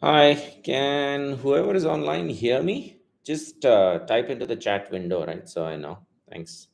Hi, can whoever is online hear me? Just type into the chat window, right? So I know. Thanks.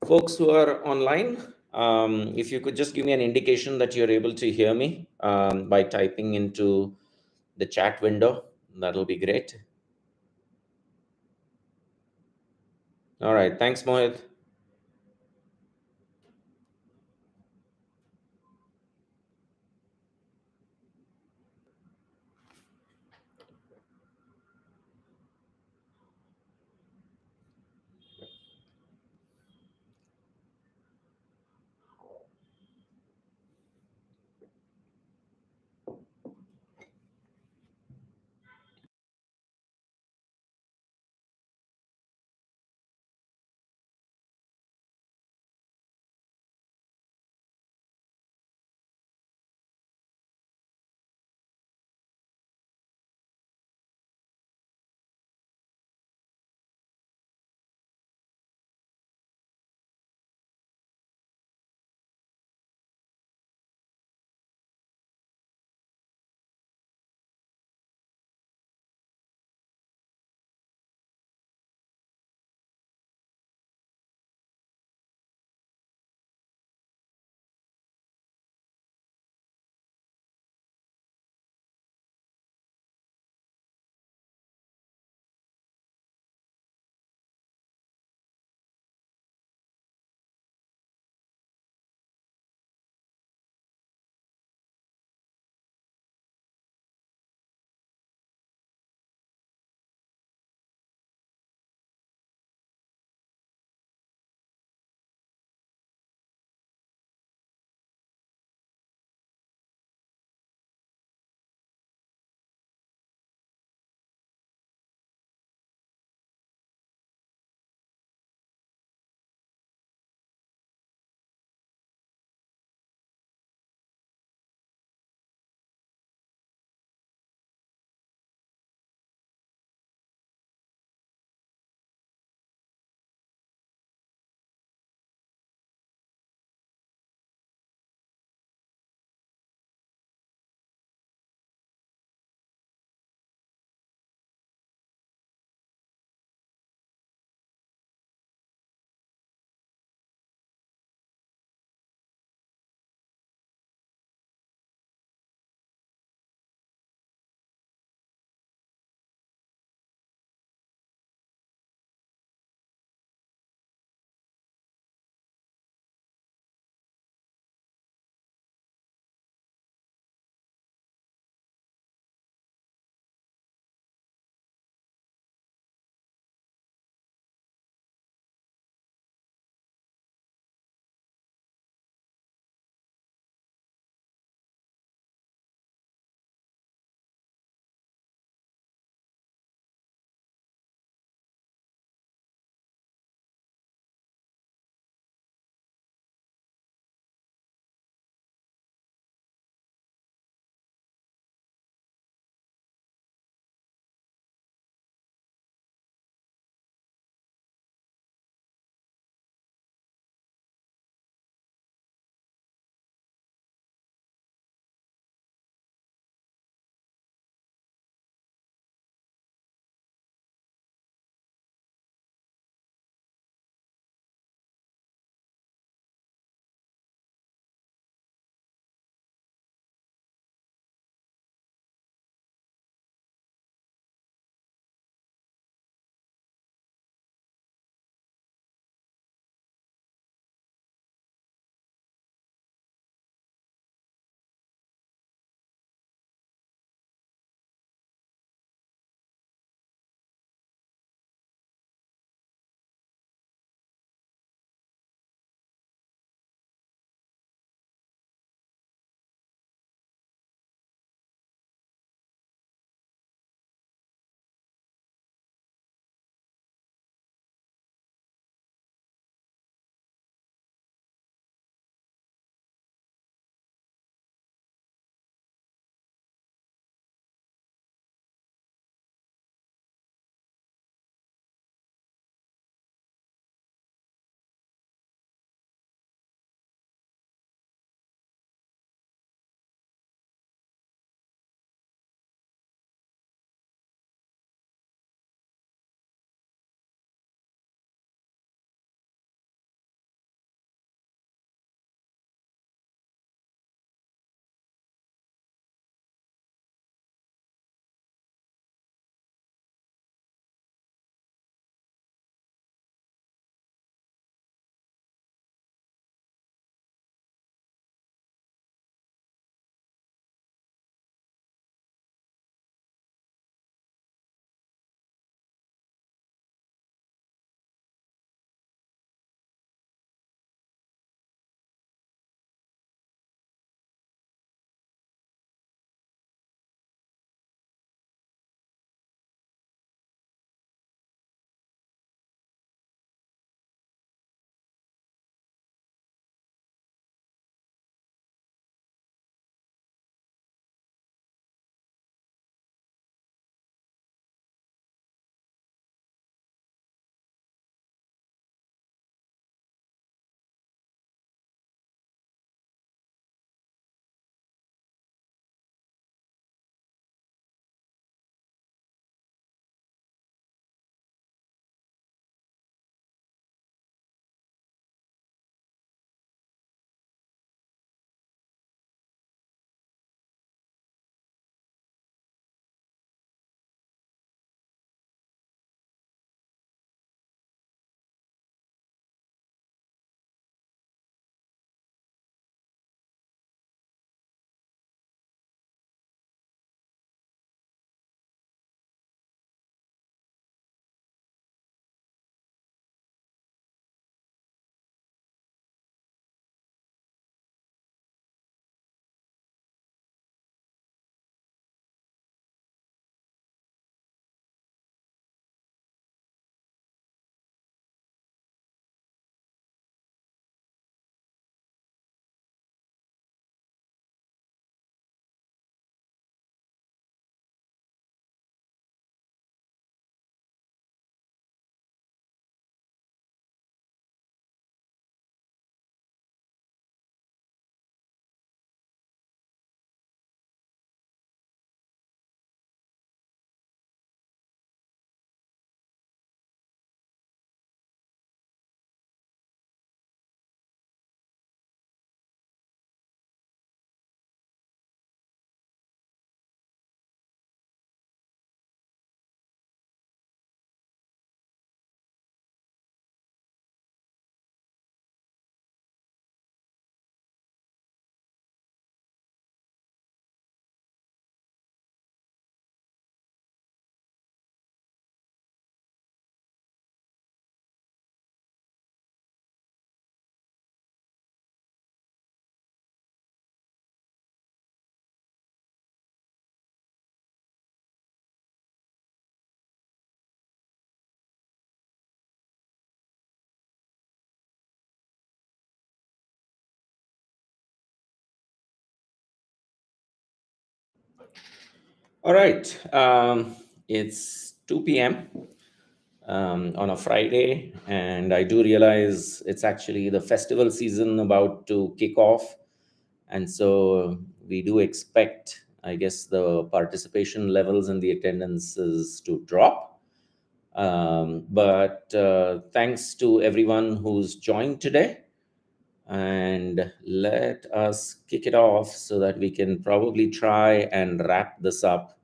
Folks who are online, if you could just give me an indication that you're able to hear me by typing into the chat window, that'll be great. All right. Thanks, Mohit. All right. It's 2 p.m. On a Friday, and I do realize it's actually the festival season about to kick off. And so we do expect, I guess, the participation levels and the attendances to drop. But thanks to everyone who's joined today. And let us kick it off so that we can probably try and wrap this up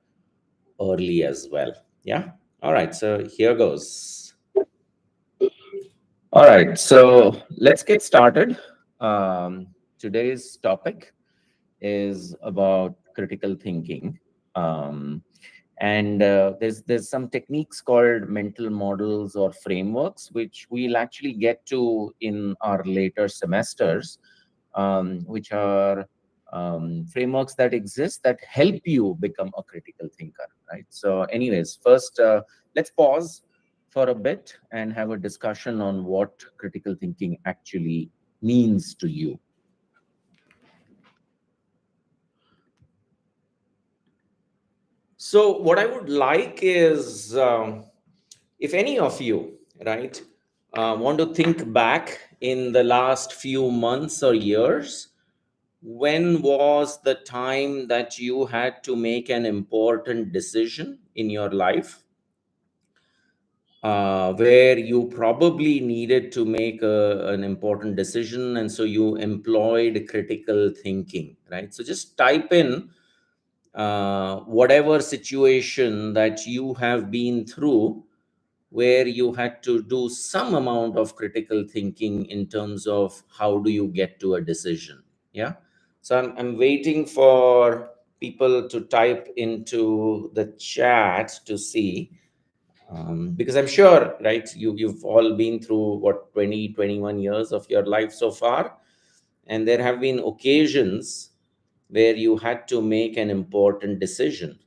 early as well. Yeah. All right. So here goes. All right. So let's get started. Today's topic is about critical thinking. Um, and there's some techniques called mental models or frameworks, which we'll actually get to in our later semesters, which are frameworks that exist that help you become a critical thinker, right? So anyways, first, let's pause for a bit and have a discussion on what critical thinking actually means to you. So what I would like is, if any of you, right, want to think back in the last few months or years, when was the time that you had to make an important decision in your life, where you probably needed to make an important decision, and so you employed critical thinking, right? So just type in whatever situation that you have been through where you had to do some amount of critical thinking in terms of how do you get to a decision. Yeah. So I'm waiting for people to type into the chat to see, because I'm sure, right, you've all been through what, 21 years of your life so far, and there have been occasions where you had to make an important decision,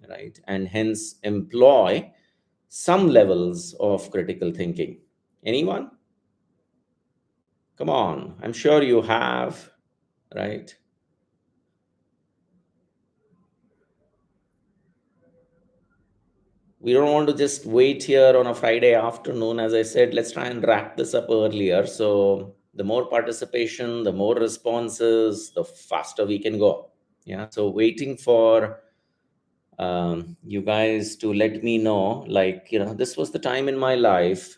right, and hence employ some levels of critical thinking. Anyone? Come on, I'm sure you have, right? We don't want to just wait here on a Friday afternoon. As I said, let's try and wrap this up earlier. So the more participation, the more responses, the faster we can go. Yeah. So waiting for you guys to let me know, like, this was the time in my life,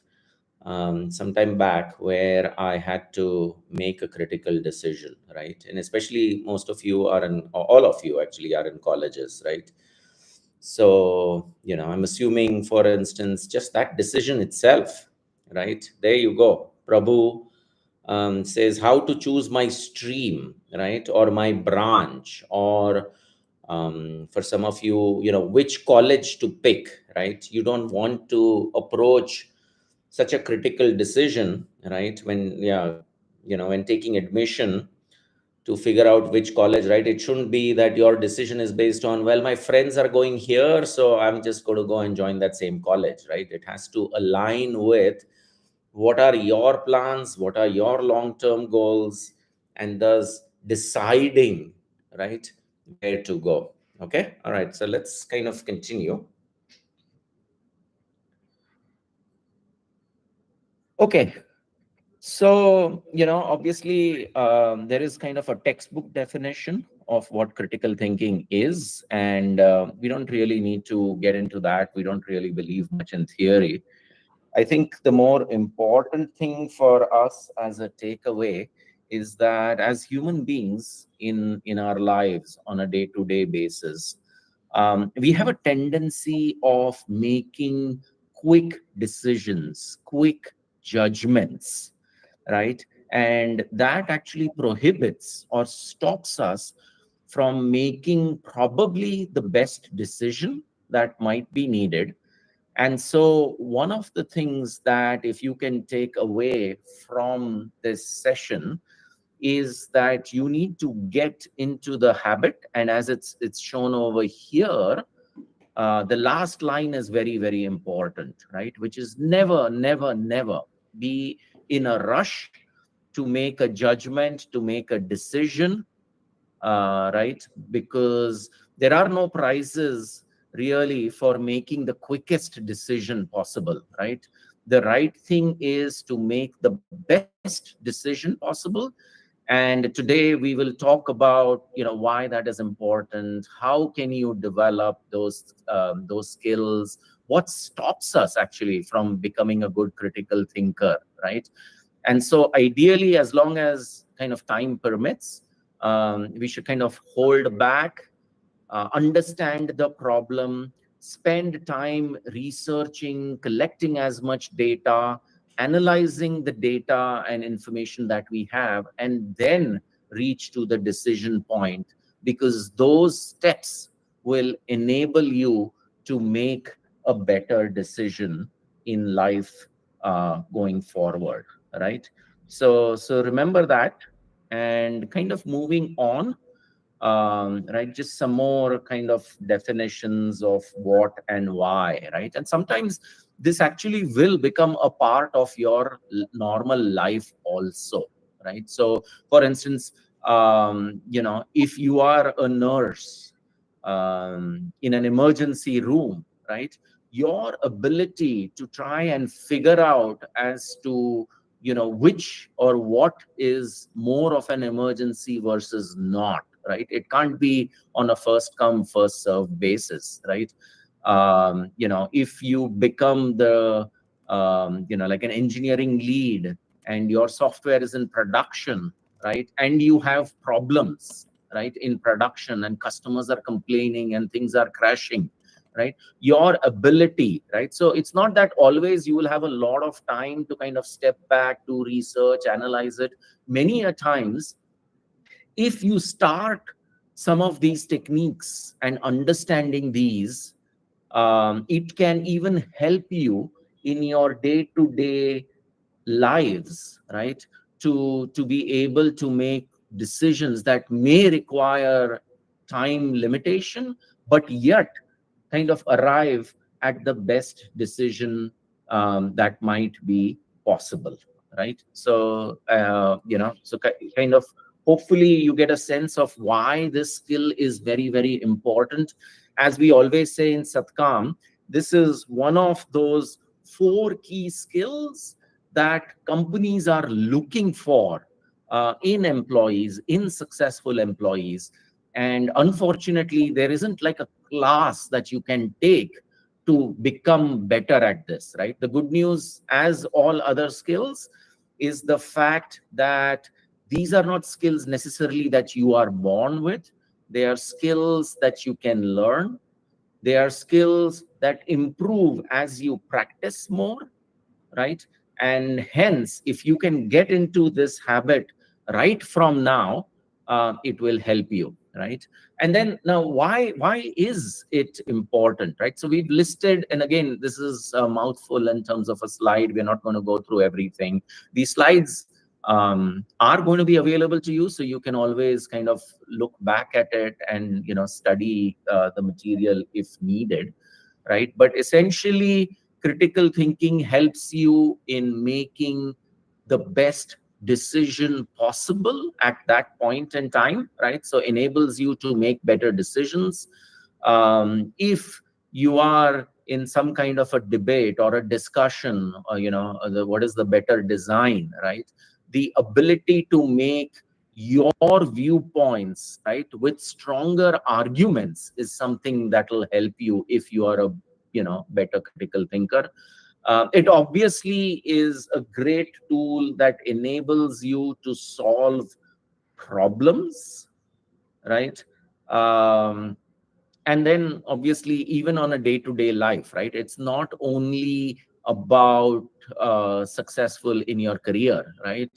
some time back, where I had to make a critical decision, right? And especially most of you are in, or all of you actually are in colleges, right? So, I'm assuming, for instance, just that decision itself, right? There you go. Prabhu says how to choose my stream, right? Or my branch, or for some of you, which college to pick, right? You don't want to approach such a critical decision, right? When taking admission to figure out which college, right? It shouldn't be that your decision is based on, well, my friends are going here, so I'm just going to go and join that same college, right? It has to align with what are your plans, what are your long-term goals, and thus deciding, right, where to go. Okay. All right. So let's kind of continue. Okay. So, obviously, there is kind of a textbook definition of what critical thinking is, and we don't really need to get into that. We don't really believe much in theory. I think the more important thing for us as a takeaway is that as human beings in our lives on a day-to-day basis, we have a tendency of making quick decisions, quick judgments, right? And that actually prohibits or stops us from making probably the best decision that might be needed. And so, one of the things that if you can take away from this session is that you need to get into the habit. And as it's shown over here, the last line is very, very important, right? Which is never, never, never be in a rush to make a judgment, to make a decision, right? Because there are no prizes really for making the quickest decision possible, right? The right thing is to make the best decision possible. And today we will talk about, why that is important. How can you develop those skills? What stops us actually from becoming a good critical thinker, right? And so ideally, as long as kind of time permits, we should kind of hold back, understand the problem, spend time researching, collecting as much data, analyzing the data and information that we have, and then reach to the decision point, because those steps will enable you to make a better decision in life going forward, right? So remember that. And kind of moving on, right? Just some more kind of definitions of what and why, right? And sometimes this actually will become a part of your normal life also, right? So, for instance, if you are a nurse in an emergency room, right? Your ability to try and figure out as to which or what is more of an emergency versus not, right? It can't be on a first come first serve basis, right? If you become the like an engineering lead, and your software is in production, right, and you have problems, right, in production, and customers are complaining and things are crashing, right? Your ability, right? So it's not that always you will have a lot of time to kind of step back to research, analyze it. Many a times, if you start some of these techniques and understanding these, it can even help you in your day-to-day lives, right? To be able to make decisions that may require time limitation, but yet kind of arrive at the best decision that might be possible, right? So kind of hopefully you get a sense of why this skill is very, very important. As we always say in Satkam, this is one of those 4 key skills that companies are looking for in employees, in successful employees. And unfortunately, there isn't like a class that you can take to become better at this, right? The good news, as all other skills, is the fact that these are not skills necessarily that you are born with. They are skills that you can learn. They are skills that improve as you practice more, right? And hence, if you can get into this habit right from now, it will help you, right? And then now, why is it important, right? So we've listed, and again, this is a mouthful in terms of a slide. We're not going to go through everything. These slides are going to be available to you, so you can always kind of look back at it and study the material if needed, right? But essentially, critical thinking helps you in making the best decision possible at that point in time, right? So enables you to make better decisions. If you are in some kind of a debate or a discussion, or what is the better design, right? The ability to make your viewpoints, right, with stronger arguments is something that will help you if you are a better critical thinker. It obviously is a great tool that enables you to solve problems, right? And then obviously, even on a day-to-day life, right? It's not only about successful in your career, right?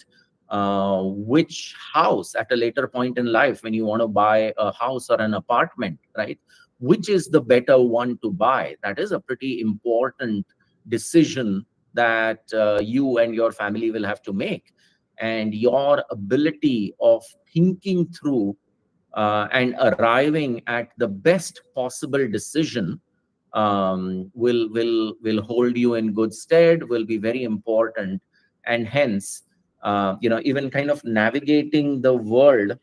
Which house at a later point in life, when you want to buy a house or an apartment, right? Which is the better one to buy? That is a pretty important decision that you and your family will have to make. And your ability of thinking through and arriving at the best possible decision will hold you in good stead, will be very important. And hence, even kind of navigating the world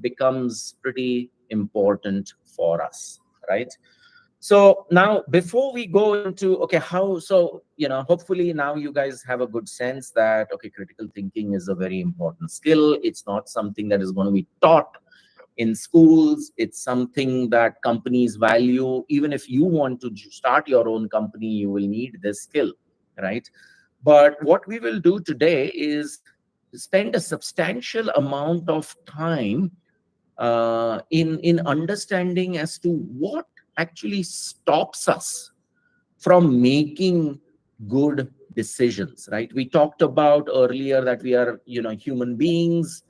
becomes pretty important for us, right? So now, before we go into, okay, how, so, hopefully now you guys have a good sense that, okay, critical thinking is a very important skill. It's not something that is going to be taught in schools. It's something that companies value. Even if you want to start your own company, you will need this skill, right? But what we will do today is spend a substantial amount of time in understanding as to what actually stops us from making good decisions, right? We talked about earlier that we are, human beings.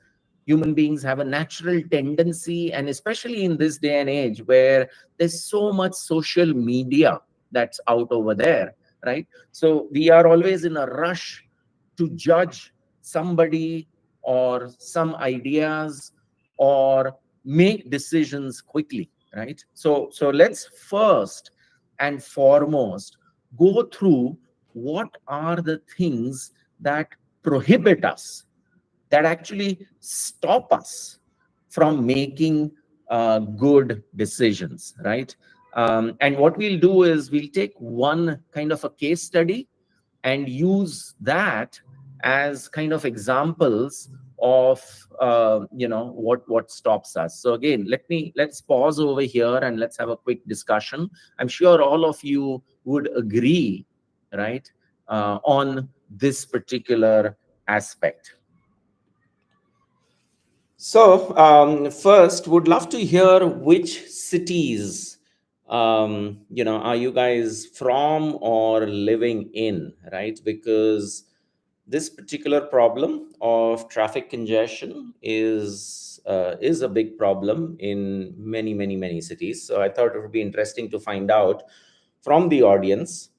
Human beings have a natural tendency, and especially in this day and age where there's so much social media that's out over there, right? So we are always in a rush to judge somebody or some ideas or make decisions quickly, right? So let's first and foremost go through what are the things that prohibit us, that actually stop us from making good decisions, right? And what we'll do is we'll take one kind of a case study and use that as kind of examples of what stops us. So again, let's pause over here and let's have a quick discussion. I'm sure all of you would agree, right, on this particular aspect. So first, would love to hear which cities are you guys from or living in, right? Because this particular problem of traffic congestion is a big problem in many, many, many cities. So I thought it would be interesting to find out from the audience.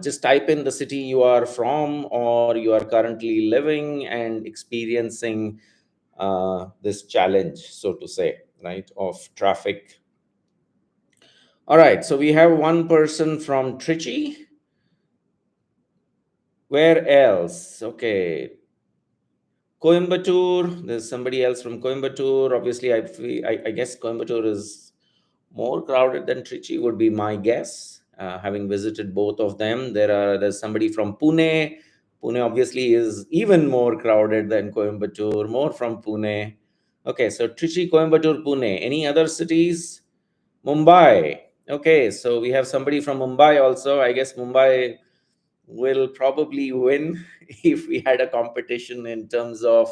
Just type in the city you are from or you are currently living and experiencing this challenge, so to say, right, of traffic. All right, so we have one person from Trichy. Where else? Okay, Coimbatore. There's somebody else from Coimbatore. Obviously, I guess Coimbatore is more crowded than Trichy, would be my guess. Having visited both of them, there's somebody from Pune. Pune obviously is even more crowded than Coimbatore. More from Pune. Okay, so Trichy, Coimbatore, Pune. Any other cities? Mumbai. Okay, so we have somebody from Mumbai also. I guess Mumbai will probably win if we had a competition in terms of,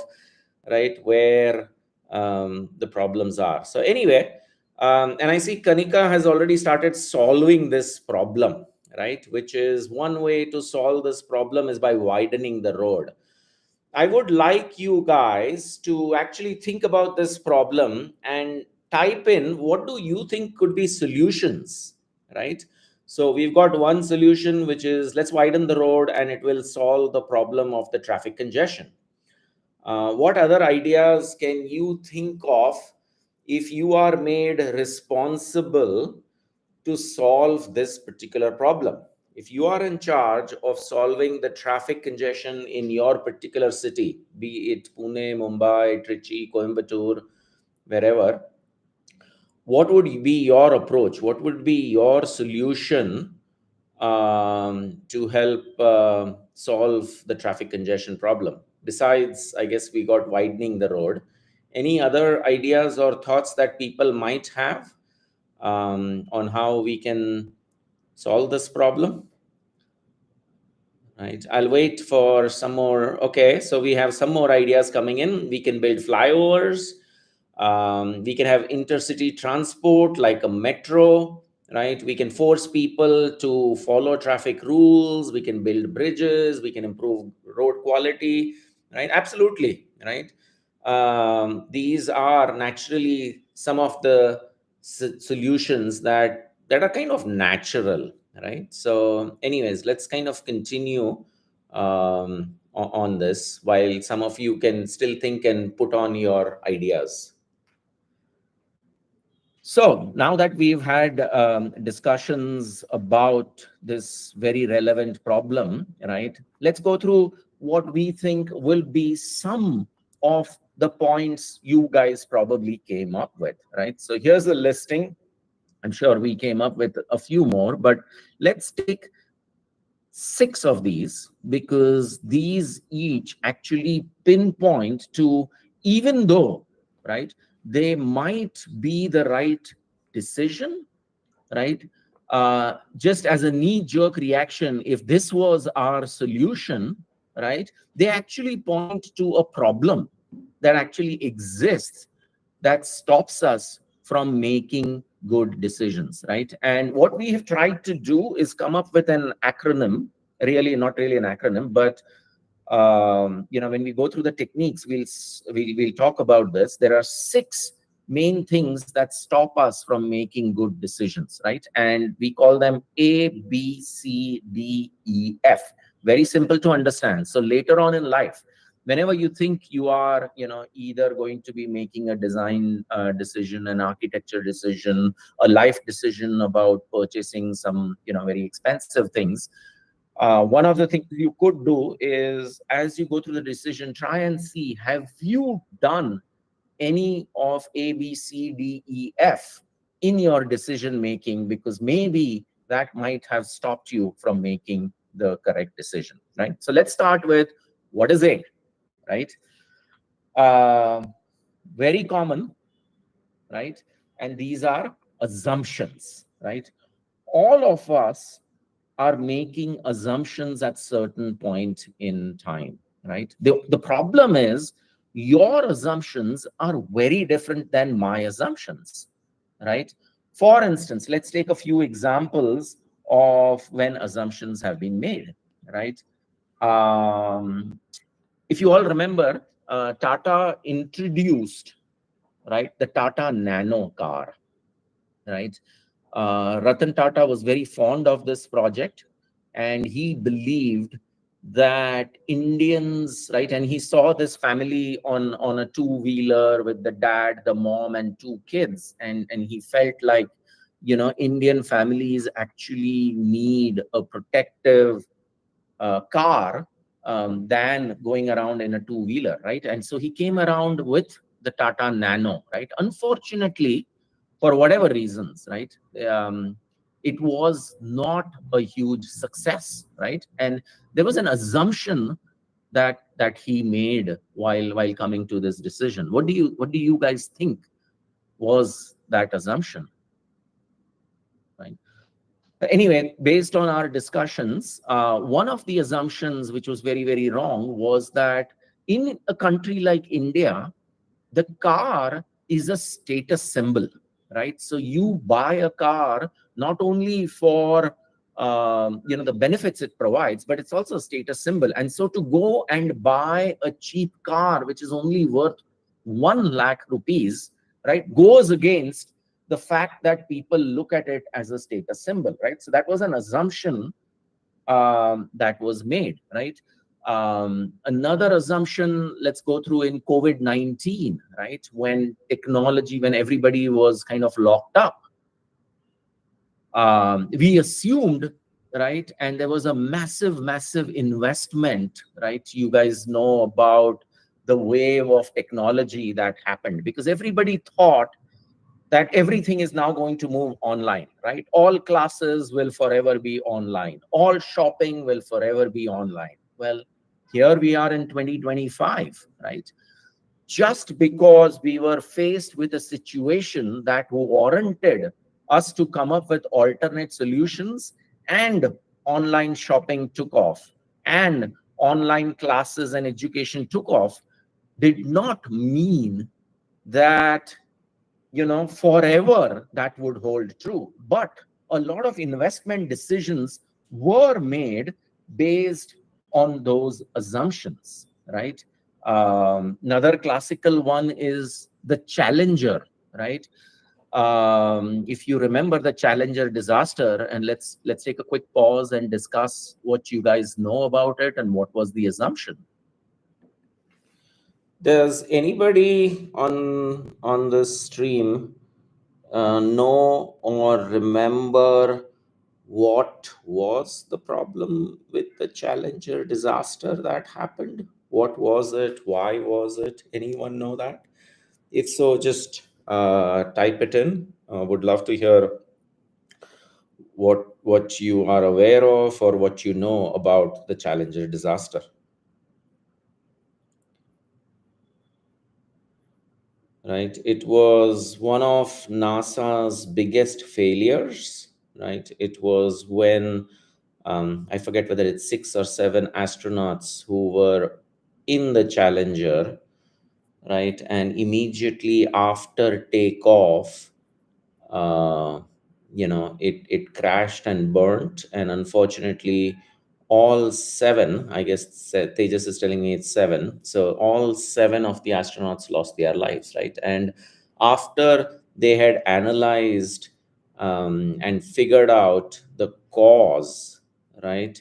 right, where the problems are. So anyway, and I see Kanika has already started solving this problem, right? Which is one way to solve this problem is by widening the road. I would like you guys to actually think about this problem and type in what do you think could be solutions, right? So we've got one solution, which is let's widen the road and it will solve the problem of the traffic congestion. What other ideas can you think of if you are made responsible to solve this particular problem? If you are in charge of solving the traffic congestion in your particular city, be it Pune, Mumbai, Trichy, Coimbatore, wherever, what would be your approach? What would be your solution to help solve the traffic congestion problem? Besides, I guess we got widening the road. Any other ideas or thoughts that people might have on how we can solve this problem? Right, I'll wait for some more. Okay, so we have some more ideas coming in. We can build flyovers. We can have intercity transport like a metro, right? We can force people to follow traffic rules. We can build bridges. We can improve road quality, right? Absolutely, right? These are naturally some of the solutions that are kind of natural, right? So anyways, let's kind of continue on this while some of you can still think and put on your ideas. So now that we've had discussions about this very relevant problem, right, let's go through what we think will be some of the points you guys probably came up with, right? So here's the listing. I'm sure we came up with a few more, but let's take 6 of these, because these each actually pinpoint to, even though, right, they might be the right decision, right? Just as a knee-jerk reaction, if this was our solution, right, they actually point to a problem that actually exists that stops us from making good decisions, right? And what we have tried to do is come up with an acronym, really not really an acronym, but when we go through the techniques, we'll talk about this. There are 6 main things that stop us from making good decisions, right? And we call them A, B, C, D, E, F. Very simple to understand. So later on in life, whenever you think you are, either going to be making a design decision, an architecture decision, a life decision about purchasing some, very expensive things, one of the things you could do is, as you go through the decision, try and see, have you done any of A, B, C, D, E, F in your decision making? Because maybe that might have stopped you from making the correct decision, right? So let's start with, what is A, right? Uh, Very common, right? And these are assumptions, right? All of us are making assumptions at certain point in time, right? The problem is, your assumptions are very different than my assumptions, right? For instance, let's take a few examples of when assumptions have been made, right? If you all remember, Tata introduced, right, the Tata Nano car, right? Ratan Tata was very fond of this project, and he believed that Indians, right, and he saw this family on a two-wheeler with the dad, the mom, and 2 kids, and he felt like, Indian families actually need a protective car than going around in a two-wheeler, right? And so he came around with the Tata Nano, right? Unfortunately, for whatever reasons, right? It was not a huge success, right? And there was an assumption that he made while coming to this decision. What do you guys think was that assumption, right? Anyway, based on our discussions, one of the assumptions which was very, very wrong was that in a country like India, the car is a status symbol, right? So you buy a car not only for the benefits it provides, but it's also a status symbol. And so to go and buy a cheap car which is only worth 1 lakh rupees, right, goes against the fact that people look at it as a status symbol, right? So that was an assumption that was made, right? Another assumption, let's go through in COVID-19, right? When everybody was kind of locked up, we assumed, right? And there was a massive, massive investment, right? You guys know about the wave of technology that happened, because everybody thought that everything is now going to move online, right? All classes will forever be online. All shopping will forever be online. Well, here we are in 2025, right? Just because we were faced with a situation that warranted us to come up with alternate solutions, and online shopping took off, and online classes and education took off, did not mean that forever that would hold true. But a lot of investment decisions were made based on those assumptions, right? Another classical one is the Challenger, right? If you remember the Challenger disaster, and let's take a quick pause and discuss what you guys know about it and what was the assumption. Does anybody on this stream know or remember what was the problem with the Challenger disaster that happened? What was it? Why was it? Anyone know that? If so, just type it in. Would love to hear what you are aware of or what you know about the Challenger disaster. Right, it was one of NASA's biggest failures. Right, it was when I forget whether it's 6 or 7 astronauts who were in the Challenger, right, and immediately after takeoff, uh, it crashed and burnt, and unfortunately all 7, I guess Tejas is telling me it's 7, so all 7 of the astronauts lost their lives, right? And after they had analyzed and figured out the cause, right,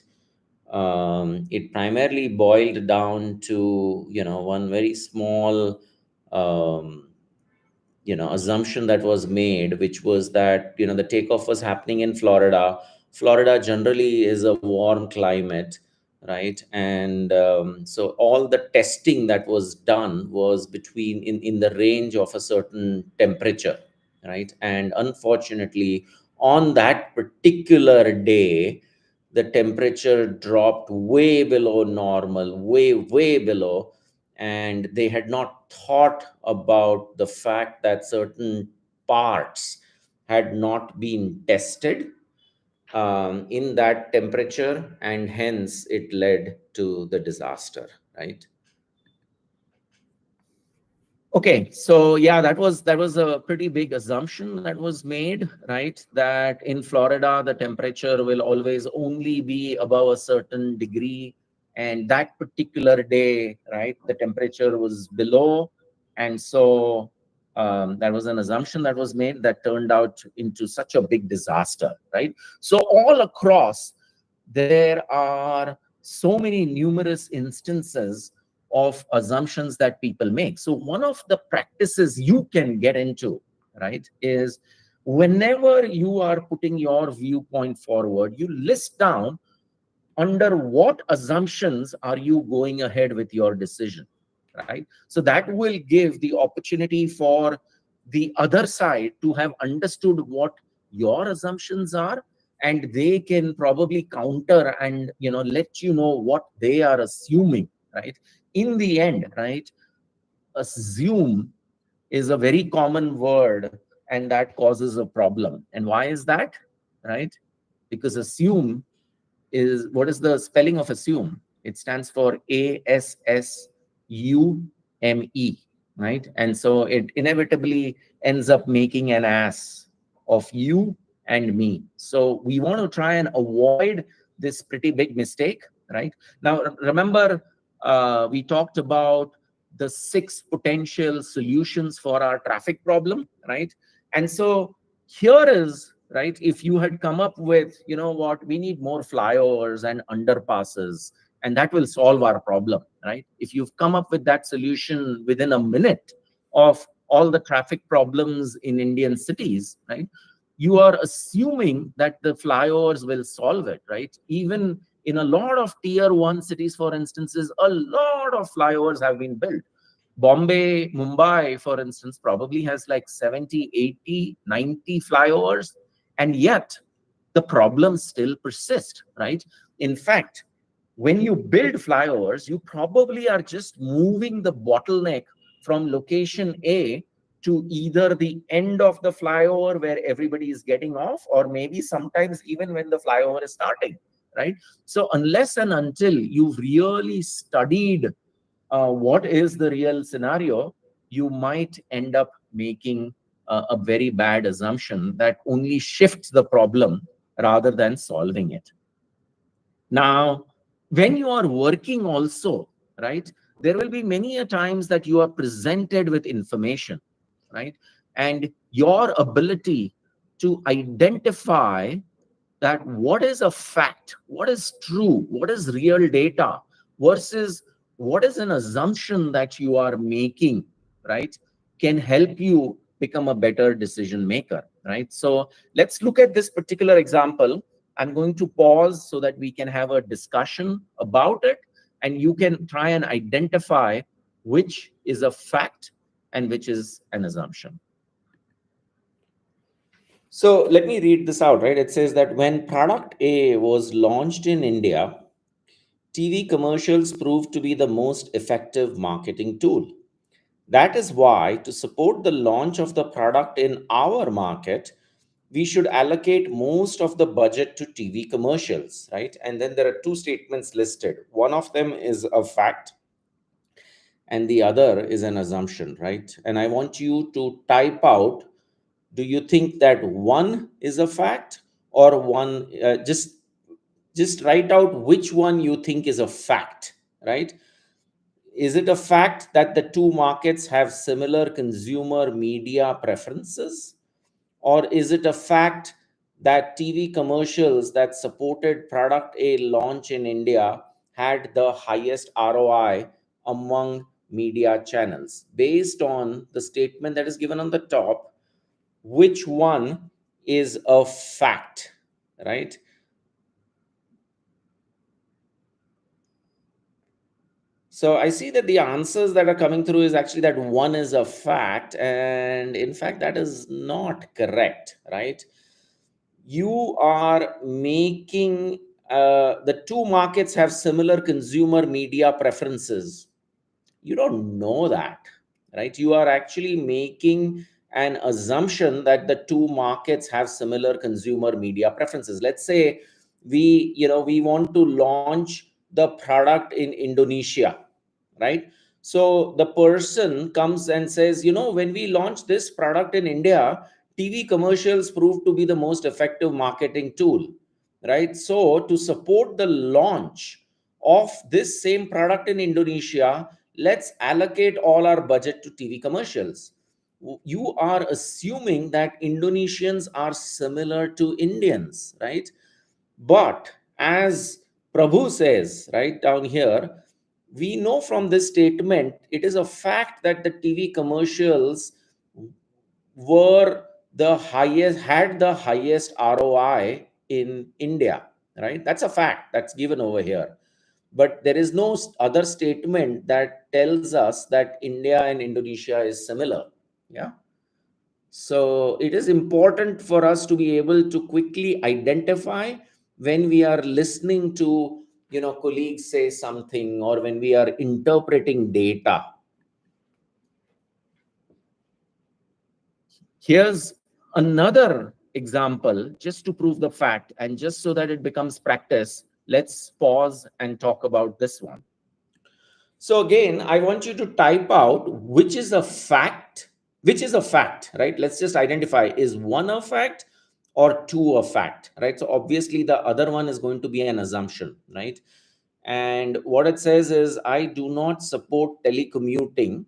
it primarily boiled down to one very small um, assumption that was made, which was that the takeoff was happening in Florida generally is a warm climate, right? And so all the testing that was done was between in the range of a certain temperature, right? And unfortunately, on that particular day, the temperature dropped way below normal, way below, and they had not thought about the fact that certain parts had not been tested in that temperature, and hence it led to the disaster, right? Okay, so yeah, that was a pretty big assumption that was made, right? That in Florida the temperature will always only be above a certain degree, and that particular day, right, the temperature was below, and so that was an assumption that was made that turned out into such a big disaster, right? So all across, there are so many numerous instances of assumptions that people make. So one of the practices you can get into, right, is whenever you are putting your viewpoint forward, you list down under what assumptions are you going ahead with your decision, right? So that will give the opportunity for the other side to have understood what your assumptions are, and they can probably counter and let you know what they are assuming, right? In the end, right, assume is a very common word, and that causes a problem. And why is that? Right, because assume is, what is the spelling of assume? It stands for ASSUME, right? And so it inevitably ends up making an ass of you and me. So we want to try and avoid this pretty big mistake, right? Now, remember, we talked about the 6 potential solutions for our traffic problem, right? And so here is, right, if you had come up with, what, we need more flyovers and underpasses, and that will solve our problem, right? If you've come up with that solution within a minute of all the traffic problems in Indian cities, right, you are assuming that the flyovers will solve it, right? Even in a lot of tier 1 cities, for instances, a lot of flyovers have been built. Bombay, Mumbai, for instance, probably has like 70, 80, 90 flyovers, and yet the problems still persist, right? In fact, when you build flyovers, you probably are just moving the bottleneck from location A to either the end of the flyover where everybody is getting off, or maybe sometimes even when the flyover is starting, right? So unless and until you've really studied what is the real scenario, you might end up making a very bad assumption that only shifts the problem rather than solving it. Now, when you are working also, right, there will be many a times that you are presented with information, right? And your ability to identify that what is a fact, what is true, what is real data versus what is an assumption that you are making, right, can help you become a better decision maker, right? So let's look at this particular example. I'm going to pause so that we can have a discussion about it, and you can try and identify which is a fact and which is an assumption. So let me read this out, right? It says that when product A was launched in India, TV commercials proved to be the most effective marketing tool. That is why, to support the launch of the product in our market, we should allocate most of the budget to TV commercials, right? And then there are two statements listed. One of them is a fact, and the other is an assumption, right? And I want you to type out, do you think that one is a fact, or one, just write out which one you think is a fact, right? Is it a fact that the two markets have similar consumer media preferences? Or is it a fact that TV commercials that supported product A launch in India had the highest ROI among media channels? Based on the statement that is given on the top, which one is a fact, right? So I see that the answers that are coming through is actually that one is a fact, and in fact, that is not correct, right? You are making the two markets have similar consumer media preferences. You don't know that, right? You are actually making an assumption that the two markets have similar consumer media preferences. Let's say we want to launch the product in Indonesia, right? So the person comes and says, when we launch this product in India, TV commercials proved to be the most effective marketing tool, right? So to support the launch of this same product in Indonesia, let's allocate all our budget to TV commercials. You are assuming that Indonesians are similar to Indians, right? But as Prabhu says right down here, we know from this statement, it is a fact that the TV commercials were had the highest ROI in India, right? That's a fact that's given over here. But there is no other statement that tells us that India and Indonesia is similar. Yeah. So it is important for us to be able to quickly identify when we are listening to colleagues say something, or when we are interpreting data. Here's another example just to prove the fact, and just so that it becomes practice. Let's pause and talk about this one. So again, I want you to type out which is a fact, right? Let's just identify, is one a fact or two a fact, right? So obviously the other one is going to be an assumption, right? And what it says is, I do not support telecommuting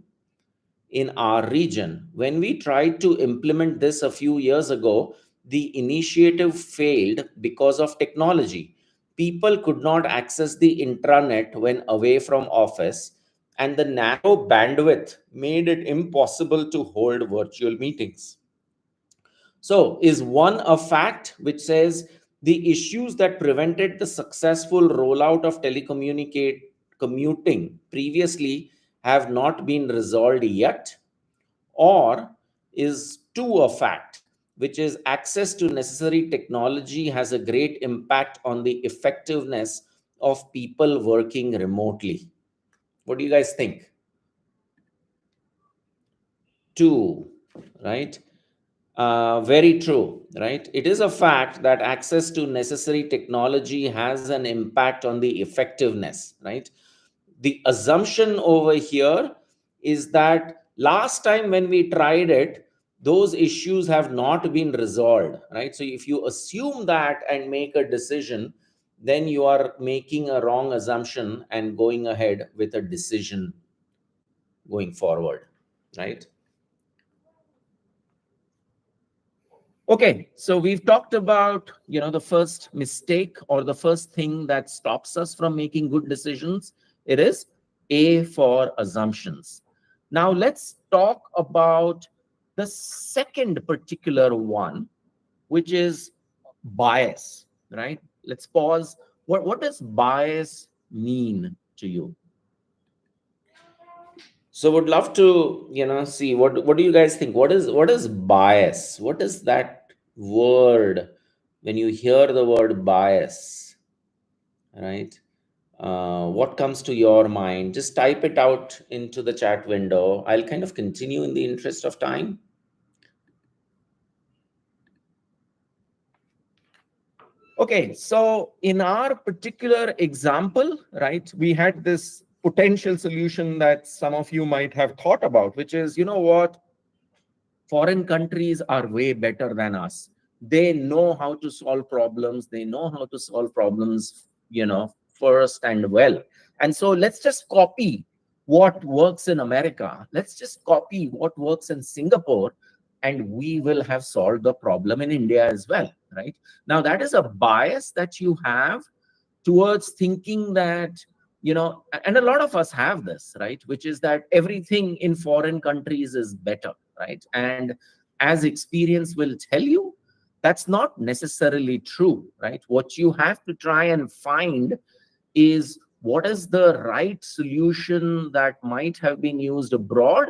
in our region. When we tried to implement this a few years ago, the initiative failed because of technology. People could not access the intranet when away from office, and the narrow bandwidth made it impossible to hold virtual meetings. So, is one a fact which says the issues that prevented the successful rollout of telecommunicate commuting previously have not been resolved yet? Or is two a fact, which is access to necessary technology has a great impact on the effectiveness of people working remotely? What do you guys think? Two, right? Very true, right? It is a fact that access to necessary technology has an impact on the effectiveness, right? The assumption over here is that last time when we tried it, those issues have not been resolved, right? So if you assume that and make a decision, then you are making a wrong assumption and going ahead with a decision going forward, right? Okay, so we've talked about, the first mistake or the first thing that stops us from making good decisions. It is A for assumptions. Now let's talk about the second particular one, which is bias, right? Let's pause. What does bias mean to you? So would love to, see what do you guys think? What is bias? What is that? word, when you hear the word bias, right? What comes to your mind? Just type it out into the chat window. I'll kind of continue in the interest of time. Okay, so in our particular example, right, we had this potential solution that some of you might have thought about, which is, you know what, foreign countries are way better than us. They know how to solve problems. They know how to solve problems, first and well. And so let's just copy what works in America. Let's just copy what works in Singapore, and we will have solved the problem in India as well, right? Now, that is a bias that you have towards thinking that, and a lot of us have this, right, which is that everything in foreign countries is better, right? And as experience will tell you, that's not necessarily true, right? What you have to try and find is what is the right solution that might have been used abroad,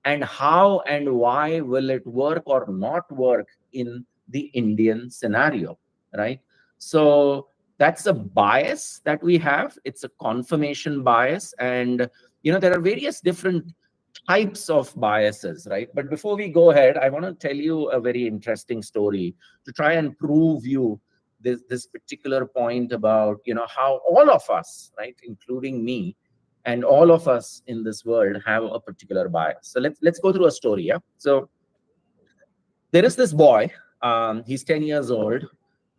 and how and why will it work or not work in the Indian scenario, right? So that's a bias that we have. It's a confirmation bias. And, there are various different types of biases, right? But before we go ahead, I want to tell you a very interesting story to try and prove you this particular point about, how all of us, right, including me, and all of us in this world have a particular bias. So let's go through a story. Yeah. So there is this boy. He's 10 years old,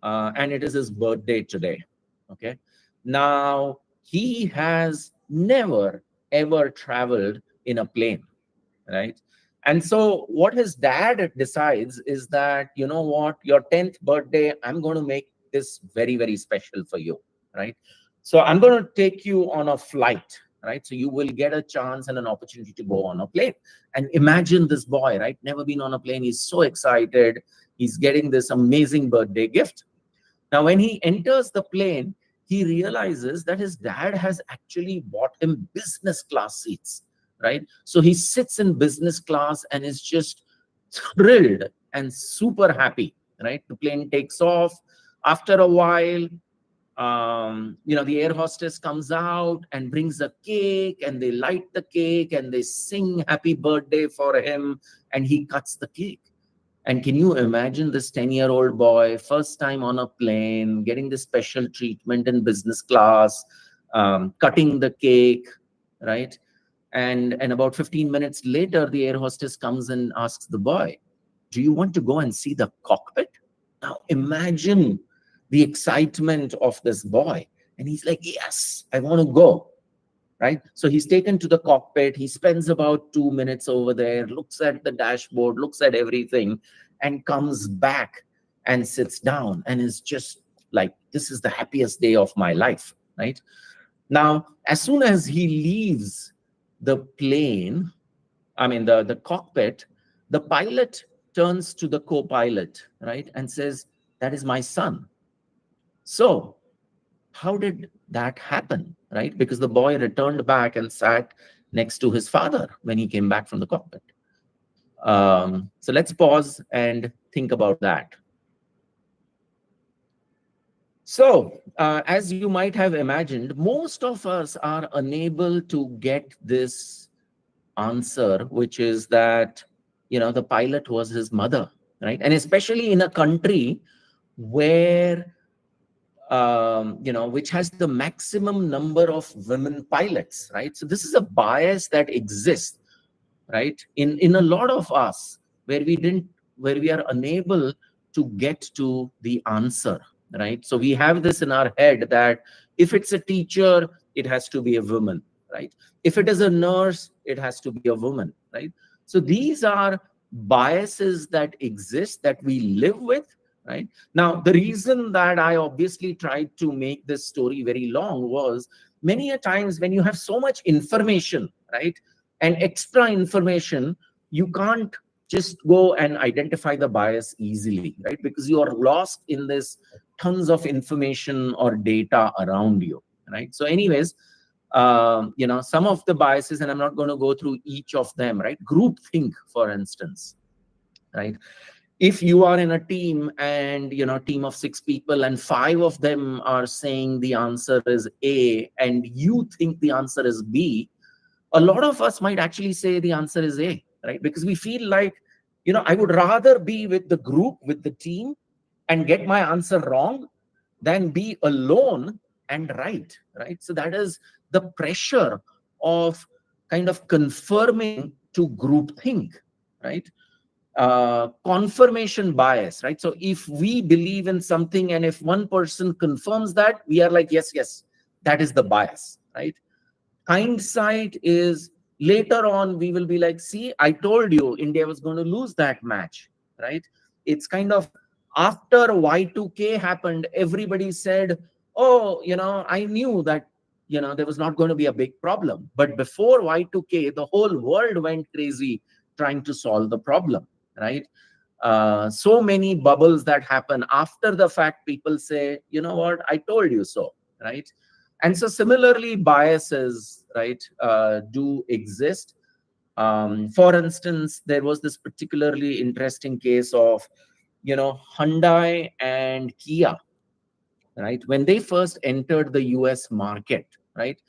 and it is his birthday today. Okay. Now he has never ever traveled in a plane, right? And so what his dad decides is that, you know what, your 10th birthday, I'm going to make this very, very special for you, right? So I'm going to take you on a flight, right? So you will get a chance and an opportunity to go on a plane. And imagine this boy, right? Never been on a plane. He's so excited. He's getting this amazing birthday gift. Now, when he enters the plane, he realizes that his dad has actually bought him business class seats, right? So he sits in business class and is just thrilled and super happy, right? The plane takes off. After a while, the air hostess comes out and brings a cake, and they light the cake and they sing happy birthday for him, and he cuts the cake. And can you imagine this 10-year-old boy, first time on a plane, getting this special treatment in business class, cutting the cake, right? And about 15 minutes later, the air hostess comes and asks the boy, do you want to go and see the cockpit? Now imagine the excitement of this boy. And he's like, yes, I want to go. Right? So he's taken to the cockpit. He spends about 2 minutes over there, looks at the dashboard, looks at everything, and comes back and sits down and is just like, this is the happiest day of my life, right? Now, as soon as he leaves the plane, the cockpit, the pilot turns to the co-pilot, right, and says, that is my son. So how did that happen, right? Because the boy returned back and sat next to his father when he came back from the cockpit. So let's pause and think about that. So, as you might have imagined, most of us are unable to get this answer, which is that, the pilot was his mother, right? And especially in a country where which has the maximum number of women pilots, right? So this is a bias that exists, right, in a lot of us, where we are unable to get to the answer, right? So we have this in our head that if it's a teacher, it has to be a woman, right? If it is a nurse, it has to be a woman, right? So these are biases that exist, that we live with, right? Now, the reason that I obviously tried to make this story very long was, many a times when you have so much information, right, and extra information, you can't just go and identify the bias easily, right? Because you are lost in this tons of information or data around you, right? So anyways, some of the biases, and I'm not going to go through each of them, right? Groupthink, for instance, right? if you are in a team and, team of 6 people, and 5 of them are saying the answer is A and you think the answer is B, a lot of us might actually say the answer is A, right? Because we feel like, I would rather be with the group, with the team, and get my answer wrong than be alone and right? So that is the pressure of kind of confirming to group think, right? Confirmation bias, right? So if we believe in something and if one person confirms that, we are like, yes, yes, that is the bias, right? Hindsight is later on, we will be like, see, I told you India was going to lose that match, right? It's kind of after Y2K happened, everybody said, oh, I knew that, there was not going to be a big problem. But before Y2K, the whole world went crazy trying to solve the problem, right? So many bubbles that happen after the fact, people say, you know what, I told you so, right? And so similarly, biases, right, do exist. For instance, there was this particularly interesting case of, Hyundai and Kia, right? When they first entered the US market, right,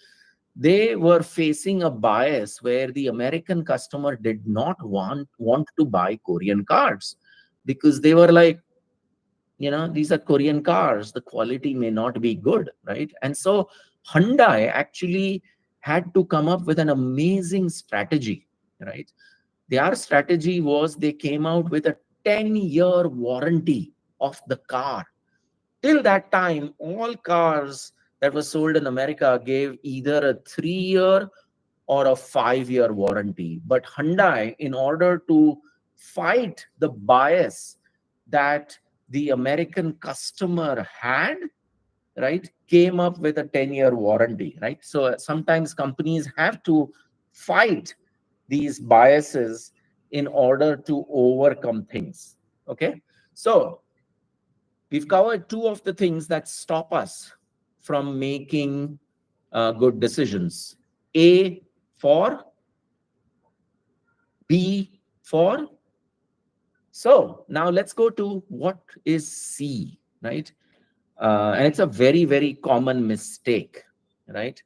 they were facing a bias where the American customer did not want to buy Korean cars, because they were like, these are Korean cars, the quality may not be good, right? And so Hyundai actually had to come up with an amazing strategy, right? Their strategy was they came out with a 10-year warranty of the car. Till that time, all cars that were sold in America gave either a 3-year or a 5-year warranty. But Hyundai, in order to fight the bias that the American customer had, right, came up with a 10-year warranty, right? So sometimes companies have to fight these biases in order to overcome things. Okay. So we've covered 2 of the things that stop us from making good decisions. A for, B for. So now let's go to what is C, right? And it's a very, very common mistake, right?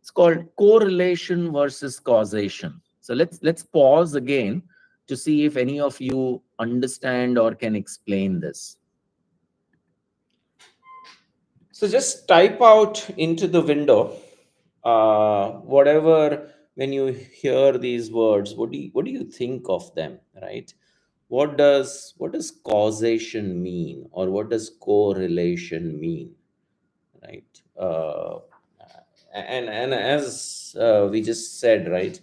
It's called correlation versus causation. So let's pause again to see if any of you understand or can explain this. So just type out into the window whatever, when you hear these words, what do you think of them, right? What does causation mean, or what does correlation mean, right? And as we just said, right,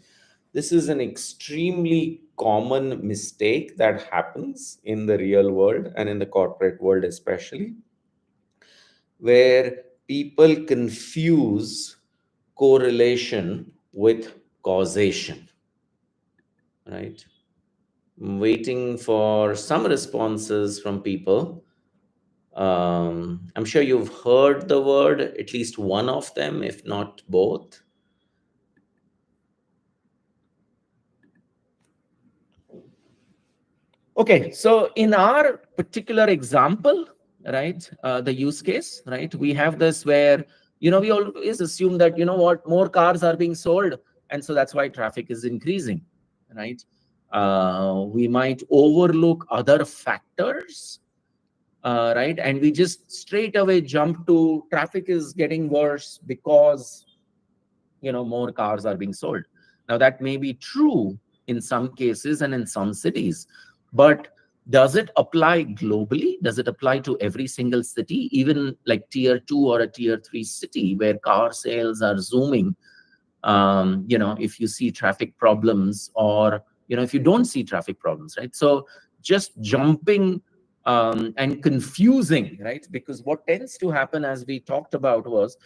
this is an extremely common mistake that happens in the real world and in the corporate world especially, where people confuse correlation with causation, right? I'm waiting for some responses from people. I'm sure you've heard the word, at least one of them, if not both. Okay, so in our particular example, right, the use case, right, we have this where, we always assume that, what, more cars are being sold, and so that's why traffic is increasing, right? We might overlook other factors, right? And we just straight away jump to traffic is getting worse because, more cars are being sold. Now, that may be true in some cases and in some cities, but does it apply globally? Does it apply to every single city, even like tier 2 or a tier 3 city where car sales are zooming? If you see traffic problems, or, if you don't see traffic problems, right? So just jumping and confusing, right? Because what tends to happen, as we talked about, was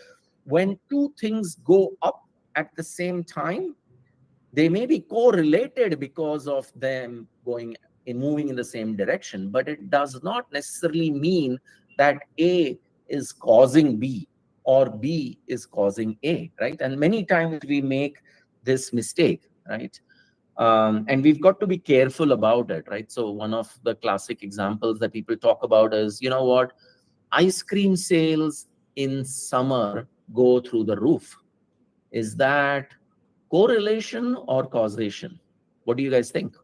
when 2 things go up at the same time, they may be correlated because of them moving in the same direction, but it does not necessarily mean that A is causing B or B is causing A, right? And many times we make this mistake, right? And we've got to be careful about it, right? So one of the classic examples that people talk about is, you know what, ice cream sales in summer go through the roof. Is that correlation or causation? What do you guys think?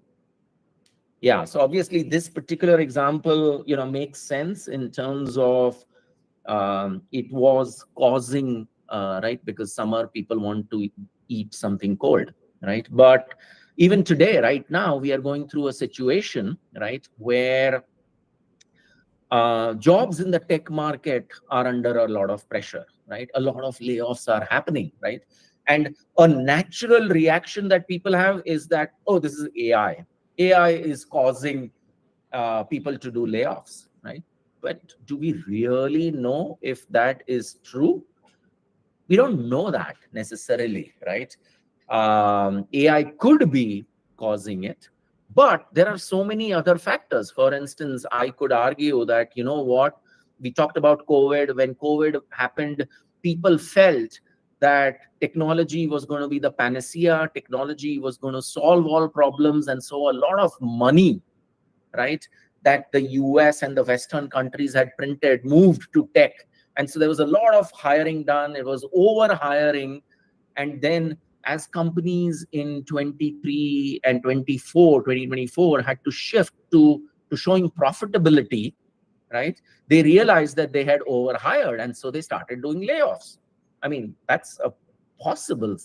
Yeah, so obviously this particular example, makes sense in terms of it was causing, right? Because summer people want to eat something cold, right? But even today, right now, we are going through a situation, right, where jobs in the tech market are under a lot of pressure, right? A lot of layoffs are happening, right? And a natural reaction that people have is that, oh, this is AI. AI is causing people to do layoffs, right? But do we really know if that is true? We don't know that necessarily, right? AI could be causing it, but there are so many other factors. For instance, I could argue that, you know what, we talked about COVID. When COVID happened, people felt that technology was going to be the panacea, technology was going to solve all problems. And so a lot of money, right, that the US and the Western countries had printed moved to tech. And so there was a lot of hiring done. It was over hiring. And then as companies in 23 and 2024 had to shift to showing profitability, right, they realized that they had overhired. And so they started doing layoffs. I mean, that's a possible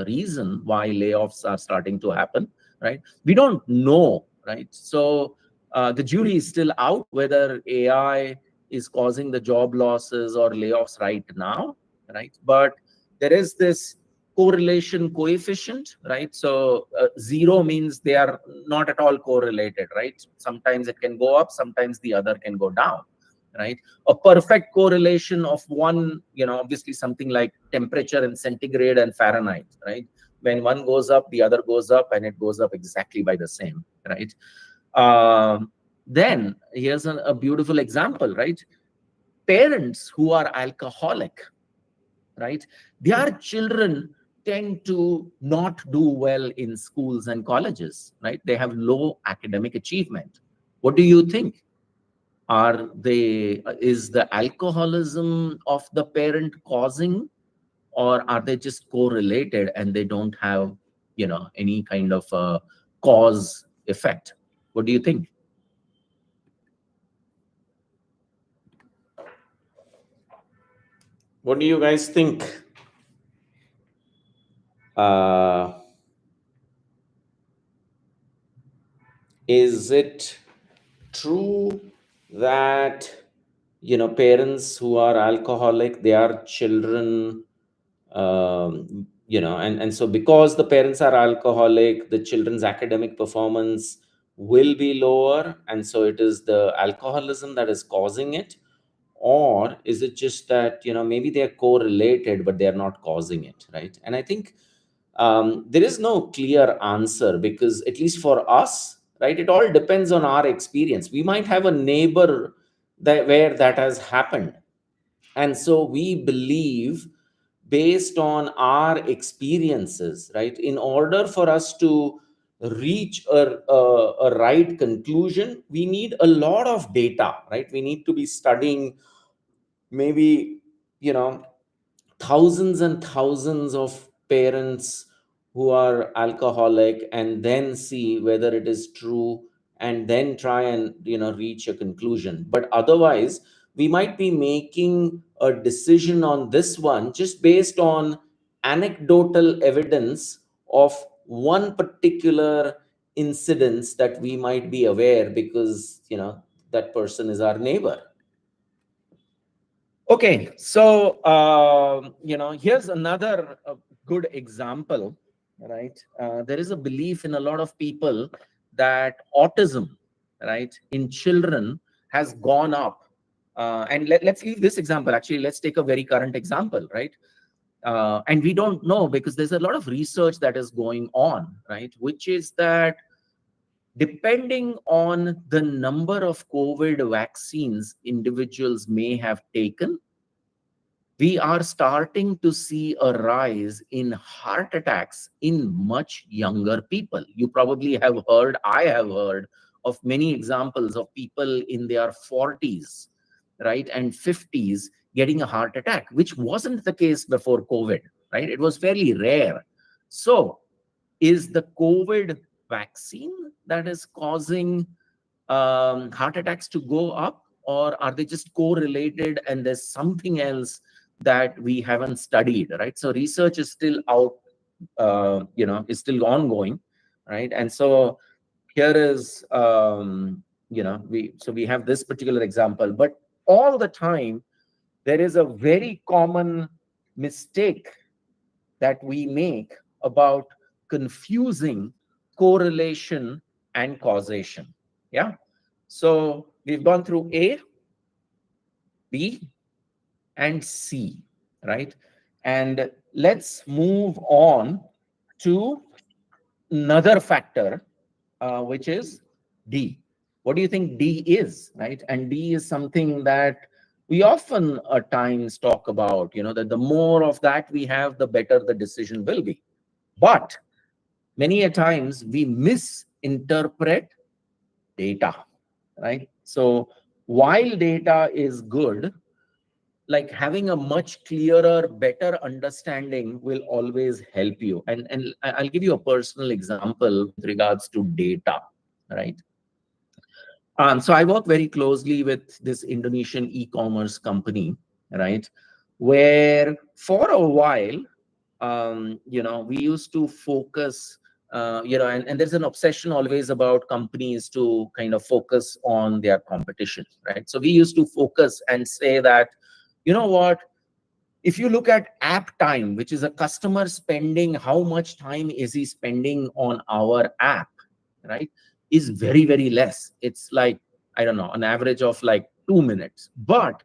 reason why layoffs are starting to happen, right? We don't know, right? So the jury is still out whether AI is causing the job losses or layoffs right now, right? But there is this correlation coefficient, right? So zero means they are not at all correlated, right? Sometimes it can go up, sometimes the other can go down, right? A perfect correlation of one, obviously something like temperature in centigrade and Fahrenheit, right? When one goes up, the other goes up, and it goes up exactly by the same, right? Then here's a beautiful example, right? Parents who are alcoholic, right? Their children tend to not do well in schools and colleges, right? They have low academic achievement. What do you think? Is the alcoholism of the parent causing, or are they just correlated and they don't have, any kind of cause effect? What do you think? What do you guys think? Is it true that parents who are alcoholic, their children, and so because the parents are alcoholic, the children's academic performance will be lower, and so it is the alcoholism that is causing it? Or is it just that maybe they are correlated but they are not causing it, right? And I think there is no clear answer, because at least for us, right, it all depends on our experience. We might have a neighbor where that has happened, and so we believe based on our experiences, right? In order for us to reach a right conclusion, we need a lot of data, right? We need to be studying maybe thousands and thousands of parents who are alcoholic, and then see whether it is true, and then try and reach a conclusion. But otherwise, we might be making a decision on this one just based on anecdotal evidence of one particular incidence that we might be aware, because that person is our neighbor. Okay, so here's another good example, right? There is a belief in a lot of people that autism, right, in children has gone up. And let's leave this example. Actually, let's take a very current example, right? And we don't know, because there's a lot of research that is going on, right? Which is that depending on the number of COVID vaccines individuals may have taken, we are starting to see a rise in heart attacks in much younger people. You probably have heard, I have heard of many examples of people in their 40s, right, and 50s getting a heart attack, which wasn't the case before COVID, right? It was fairly rare. So, is the COVID vaccine that is causing heart attacks to go up, or are they just correlated and there's something else that we haven't studied, right? So research is still out, is still ongoing, right? And so here is, we have this particular example, but all the time there is a very common mistake that we make about confusing correlation and causation. Yeah. So we've gone through A, B, and C, right? And let's move on to another factor, which is D. What do you think D is, right? And D is something that we often at times talk about, that the more of that we have, the better the decision will be. But many a times we misinterpret data, right? So while data is good, like having a much clearer, better understanding will always help you. And I'll give you a personal example with regards to data, right? So I work very closely with this Indonesian e-commerce company, right? Where for a while, we used to focus, and there's an obsession always about companies to kind of focus on their competition, right? So we used to focus and say that, you know what, if you look at app time, which is a customer spending, how much time is he spending on our app, right, is very, very less. It's like, I don't know, an average of like 2 minutes. But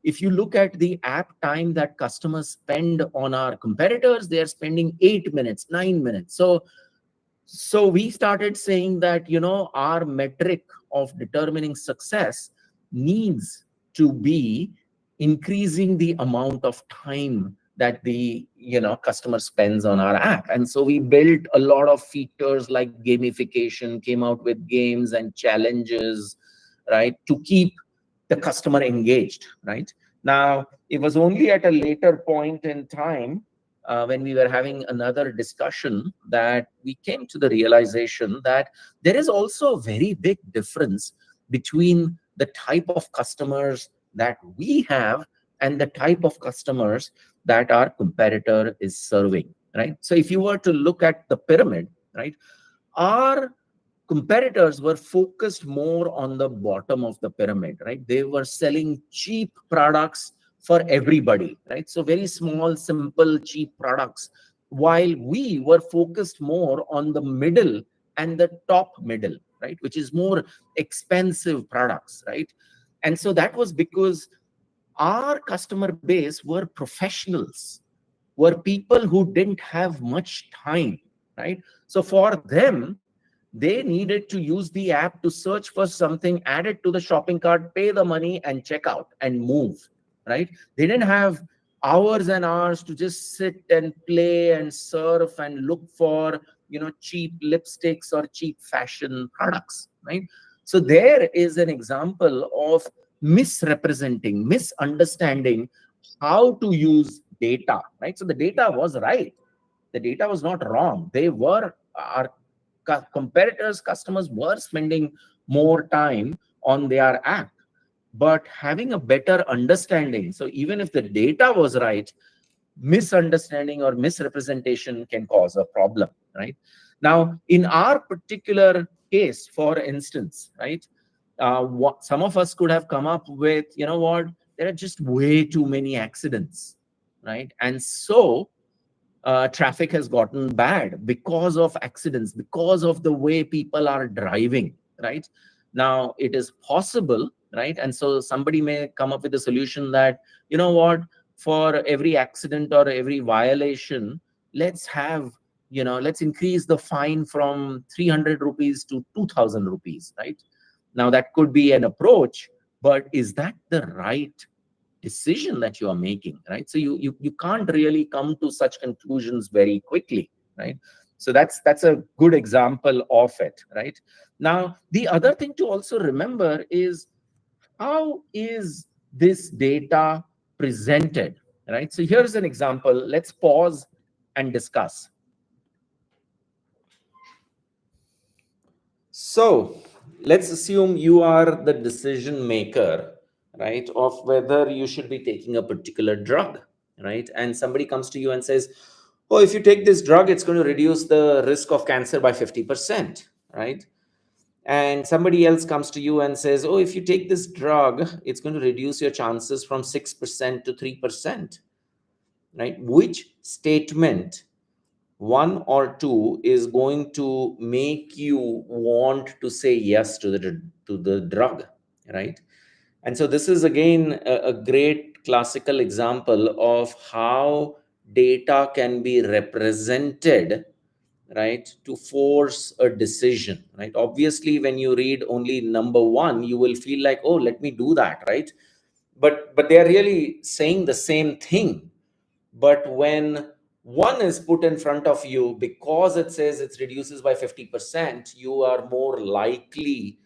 if you look at the app time that customers spend on our competitors, they are spending 8 minutes, 9 minutes. So we started saying that, our metric of determining success needs to be increasing the amount of time that the customer spends on our app. And so we built a lot of features like gamification, came out with games and challenges, right, to keep the customer engaged, right? Now, it was only at a later point in time, when we were having another discussion, that we came to the realization that there is also a very big difference between the type of customers that we have and the type of customers that our competitor is serving, right? So if you were to look at the pyramid, right, our competitors were focused more on the bottom of the pyramid, right? They were selling cheap products for everybody, right? So very small, simple, cheap products, while we were focused more on the middle and the top middle, right, which is more expensive products, right? And so that was because our customer base were professionals, were people who didn't have much time, right? So for them, they needed to use the app to search for something, add it to the shopping cart, pay the money, and check out and move, right? They didn't have hours and hours to just sit and play and surf and look for, cheap lipsticks or cheap fashion products, right? So there is an example of misrepresenting, misunderstanding how to use data, right? So the data was right. The data was not wrong. Our competitors, customers were spending more time on their app, but having a better understanding. So even if the data was right, misunderstanding or misrepresentation can cause a problem, right? Now, in our particular case, for instance, right, what some of us could have come up with, there are just way too many accidents, right? And so traffic has gotten bad because of accidents, because of the way people are driving, right? Now, it is possible, right? And so somebody may come up with a solution that, for every accident or every violation, let's increase the fine from 300 rupees to 2000 rupees, right? Now, that could be an approach, but is that the right decision that you are making, right? So you can't really come to such conclusions very quickly, right? So that's a good example of it, right? Now, the other thing to also remember is, how is this data presented, right? So here's an example. Let's pause and discuss. So let's assume you are the decision maker, right, of whether you should be taking a particular drug, right? And somebody comes to you and says, oh, if you take this drug, it's going to reduce the risk of cancer by 50%, right? And somebody else comes to you and says, oh, if you take this drug, it's going to reduce your chances from 6% to 3%, right? Which statement, one or two, is going to make you want to say yes to the drug, right? And so this is again a great classical example of how data can be represented, right, to force a decision, right? Obviously, when you read only number one, you will feel like, oh, let me do that, right? But they are really saying the same thing. But when one is put in front of you, because it says it reduces by 50%, you are more likely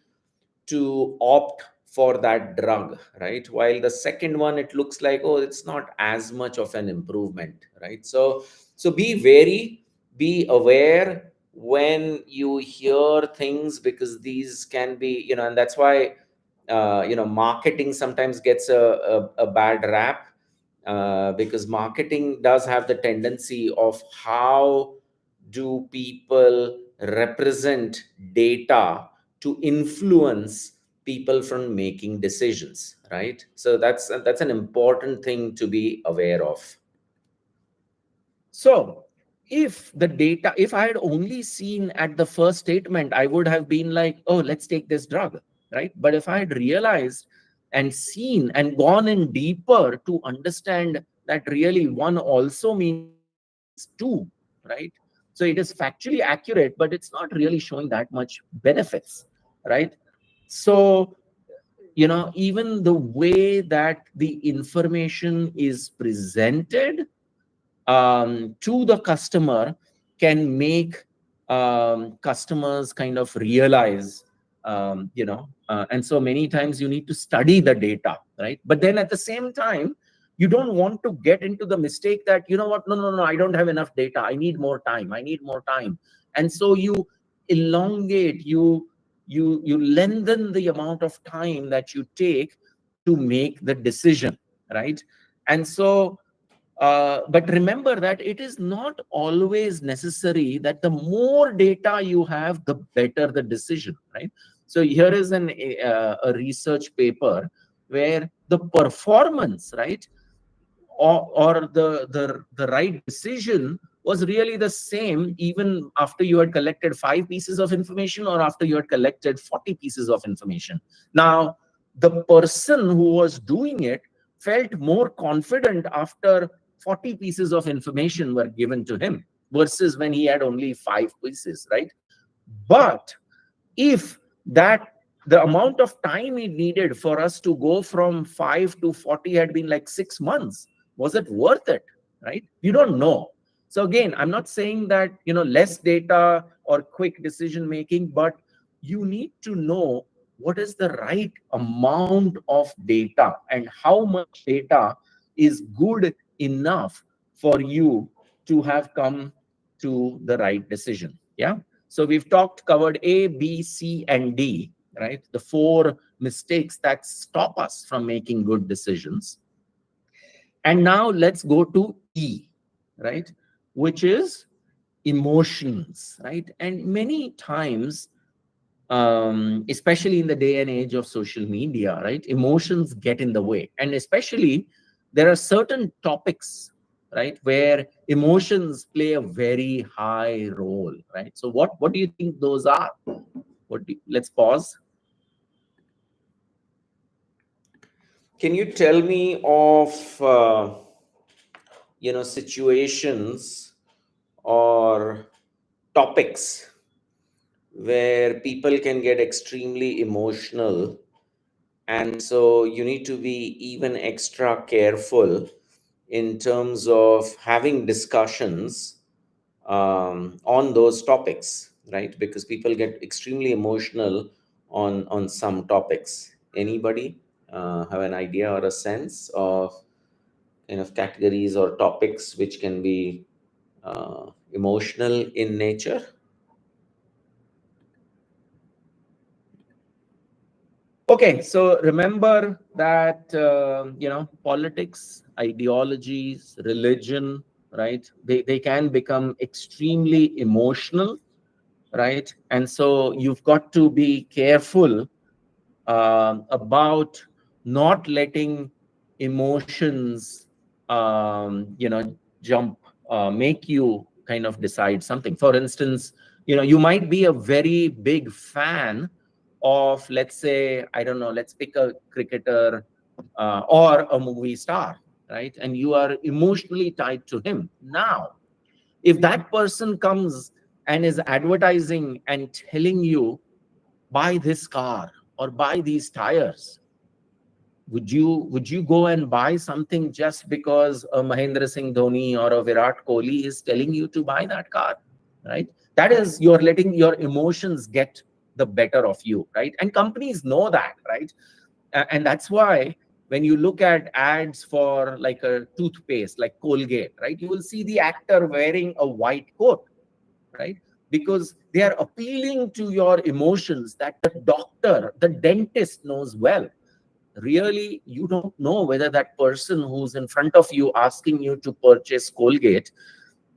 to opt for that drug, right? While the second one, it looks like, oh, it's not as much of an improvement, right? So be aware when you hear things, because these can be, and that's why marketing sometimes gets a bad rap, because marketing does have the tendency of how do people represent data to influence people from making decisions, right? So that's an important thing to be aware of. So if the data, if I had only seen at the first statement, I would have been like, oh, let's take this drug, right? But if I had realized and seen and gone in deeper to understand that really one also means two, right? So it is factually accurate, but it's not really showing that much benefits, right? So, even the way that the information is presented to the customer can make customers kind of realize, and so many times you need to study the data, right? But then at the same time, you don't want to get into the mistake that, you know what, no, I don't have enough data, I need more time. And so you elongate, you lengthen the amount of time that you take to make the decision, right? And so but remember that it is not always necessary that the more data you have, the better the decision, right? So here is a research paper where the performance, right, or the right decision was really the same, even after you had collected 5 pieces of information or after you had collected 40 pieces of information. Now, the person who was doing it felt more confident after 40 pieces of information were given to him versus when he had only 5 pieces, right? But if that the amount of time it needed for us to go from 5 to 40 had been like 6 months, was it worth it, right? You don't know. So again, I'm not saying that, less data or quick decision making, but you need to know what is the right amount of data and how much data is good enough for you to have come to the right decision. Yeah. So we've covered A, B, C, and D, right? The 4 mistakes that stop us from making good decisions. And now let's go to E, right? Which is emotions, right? And many times, especially in the day and age of social media, right, emotions get in the way. And especially there are certain topics, right, where emotions play a very high role, right? So what do you think those are? Let's pause. Can you tell me of situations or topics where people can get extremely emotional And so you need to be even extra careful in terms of having discussions on those topics, right? Because people get extremely emotional on some topics. Anybody have an idea or a sense of kind of categories or topics which can be emotional in nature? Okay, so remember that politics, ideologies, religion, right? They can become extremely emotional, right? And so you've got to be careful about not letting emotions, jump, make you kind of decide something. For instance, you might be a very big fan of, let's say, I don't know, let's pick a cricketer or a movie star, right? And you are emotionally tied to him. Now, if that person comes and is advertising and telling you, buy this car or buy these tires, would you go and buy something just because a Mahendra Singh Dhoni or a Virat Kohli is telling you to buy that car, right? That is, you're letting your emotions get the better of you, right? And companies know that, right? And that's why when you look at ads for like a toothpaste like Colgate, right, you will see the actor wearing a white coat, right? Because they are appealing to your emotions that the doctor, the dentist knows well. Really, you don't know whether that person who's in front of you asking you to purchase Colgate,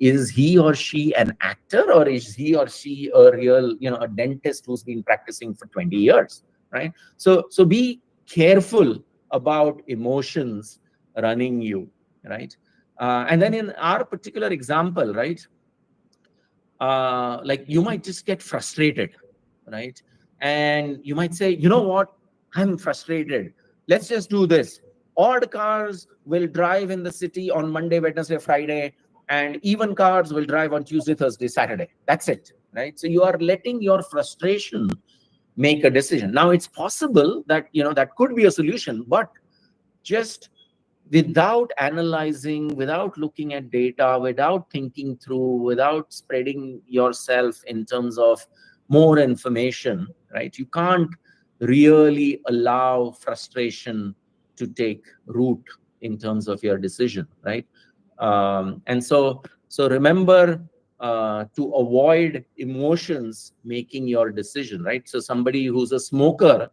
is he or she an actor, or is he or she a real, a dentist who's been practicing for 20 years, right? So be careful about emotions running you, right? And then in our particular example, right, like you might just get frustrated, right? And you might say, you know what, I'm frustrated, let's just do this. Odd cars will drive in the city on Monday, Wednesday, Friday, and even cars will drive on Tuesday, Thursday, Saturday. That's it, right? So you are letting your frustration make a decision. Now it's possible that that could be a solution, but just without analyzing, without looking at data, without thinking through, without spreading yourself in terms of more information, right? You can't really allow frustration to take root in terms of your decision, right? And so remember to avoid emotions making your decision, right? So somebody who's a smoker,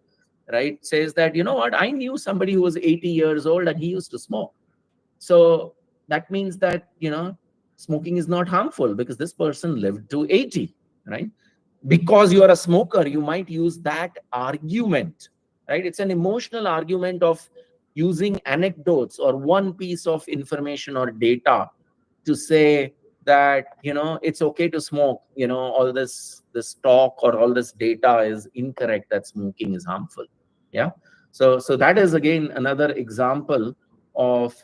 right, says that, you know what, I knew somebody who was 80 years old and he used to smoke. So that means that, smoking is not harmful because this person lived to 80, right? Because you are a smoker, you might use that argument, right? It's an emotional argument of using anecdotes or one piece of information or data to say that, it's okay to smoke. All this talk or all this data is incorrect, that smoking is harmful. Yeah. So that is again another example of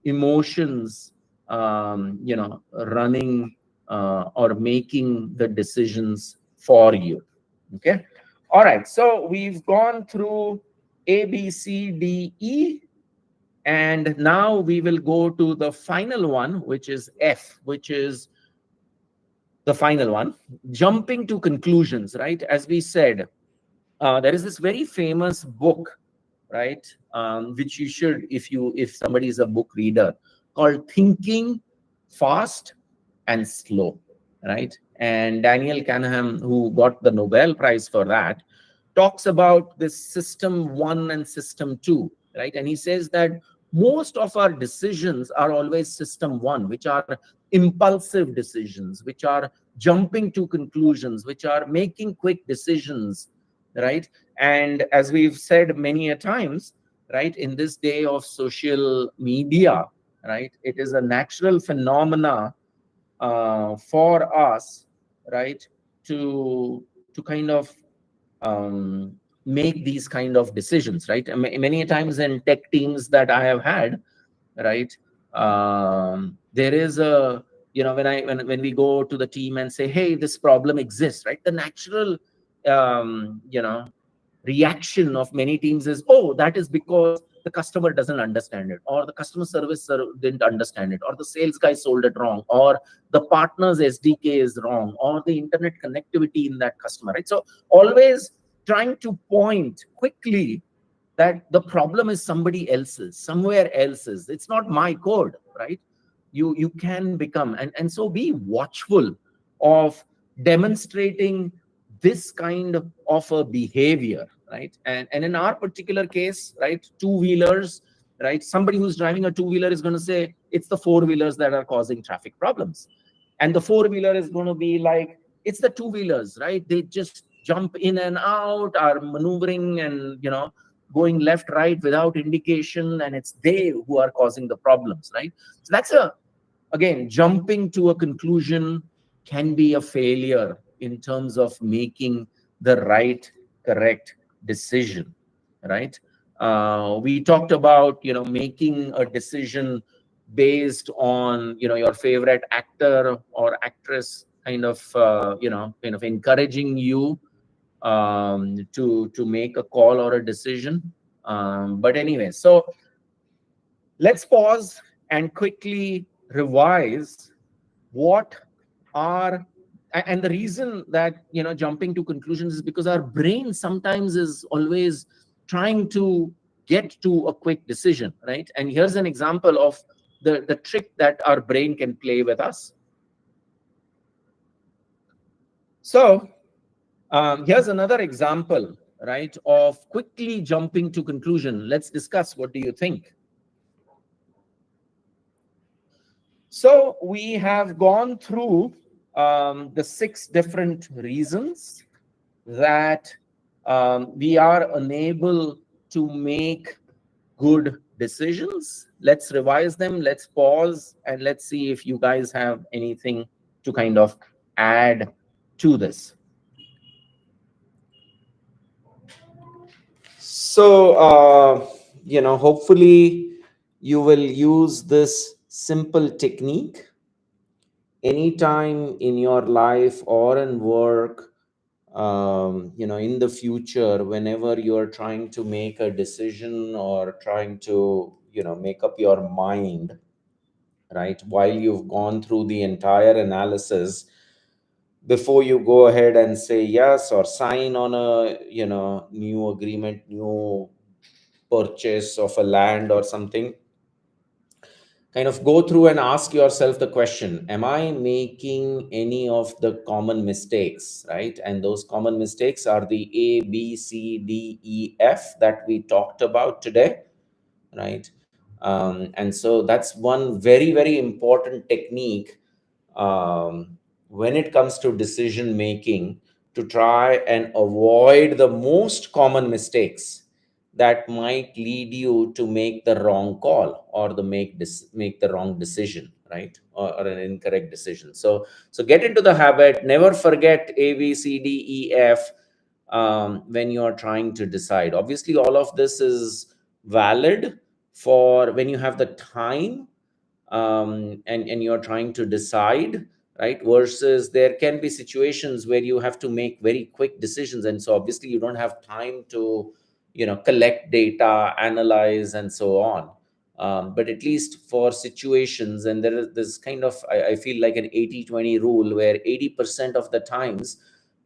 emotions, running or making the decisions for you. Okay. All right, so we've gone through A, B, C, D, E, and now we will go to the final one, which is F, which is the final one, jumping to conclusions, right? As we said, there is this very famous book, right, which you should, if somebody is a book reader, called Thinking Fast and Slow, right? And Daniel Kahneman, who got the Nobel Prize for that, talks about this system 1 and system 2, right? And he says that most of our decisions are always system 1, which are impulsive decisions, which are jumping to conclusions, which are making quick decisions, right? And as we've said many a times, right, in this day of social media, right, it is a natural phenomena for us, right, to kind of make these kind of decisions, right? Many times in tech teams that I have had, right, there is a, when we go to the team and say, hey, this problem exists, right, the natural um, you know reaction of many teams is, oh, that is because the customer doesn't understand it, or the customer service didn't understand it, or the sales guy sold it wrong, or the partner's SDK is wrong, or the internet connectivity in that customer, right? So always trying to point quickly that the problem is somebody else's, somewhere else's. It's not my code, right? You can become, and so be watchful of demonstrating this kind of a behavior, right? And in our particular case, right, two-wheelers, right, somebody who's driving a two-wheeler is going to say it's the four-wheelers that are causing traffic problems, and the four-wheeler is going to be like, it's the two-wheelers, right? They just jump in and out, are maneuvering and going left, right without indication, and it's they who are causing the problems, right? So that's again, jumping to a conclusion can be a failure in terms of making the right, correct decision, right? We talked about making a decision based on your favorite actor or actress kind of encouraging you to make a call or a decision. But anyway, so let's pause and quickly revise what are, and the reason that jumping to conclusions is because our brain sometimes is always trying to get to a quick decision, right? And here's an example of the trick that our brain can play with us. So here's another example, right, of quickly jumping to conclusion. Let's discuss. What do you think? So we have gone through the 6 different reasons that we are unable to make good decisions. Let's revise them. Let's pause and let's see if you guys have anything to kind of add to this. So, hopefully you will use this simple technique anytime in your life or in work, in the future, whenever you're trying to make a decision or trying to, make up your mind, right? While you've gone through the entire analysis, before you go ahead and say yes or sign on a, new agreement, new purchase of a land or something, kind of go through and ask yourself the question, am I making any of the common mistakes, right? And those common mistakes are the A, B, C, D, E, F that we talked about today, right? And so that's one very, very important technique when it comes to decision making, to try and avoid the most common mistakes that might lead you to make the wrong call or make the wrong decision, right? Or an incorrect decision. So get into the habit. Never forget A, B, C, D, E, F when you are trying to decide. Obviously, all of this is valid for when you have the time and you're trying to decide, right? Versus there can be situations where you have to make very quick decisions, and so obviously you don't have time to collect data, analyze, and so on. But at least for situations, and there is this kind of, I feel like an 80-20 rule, where 80% of the times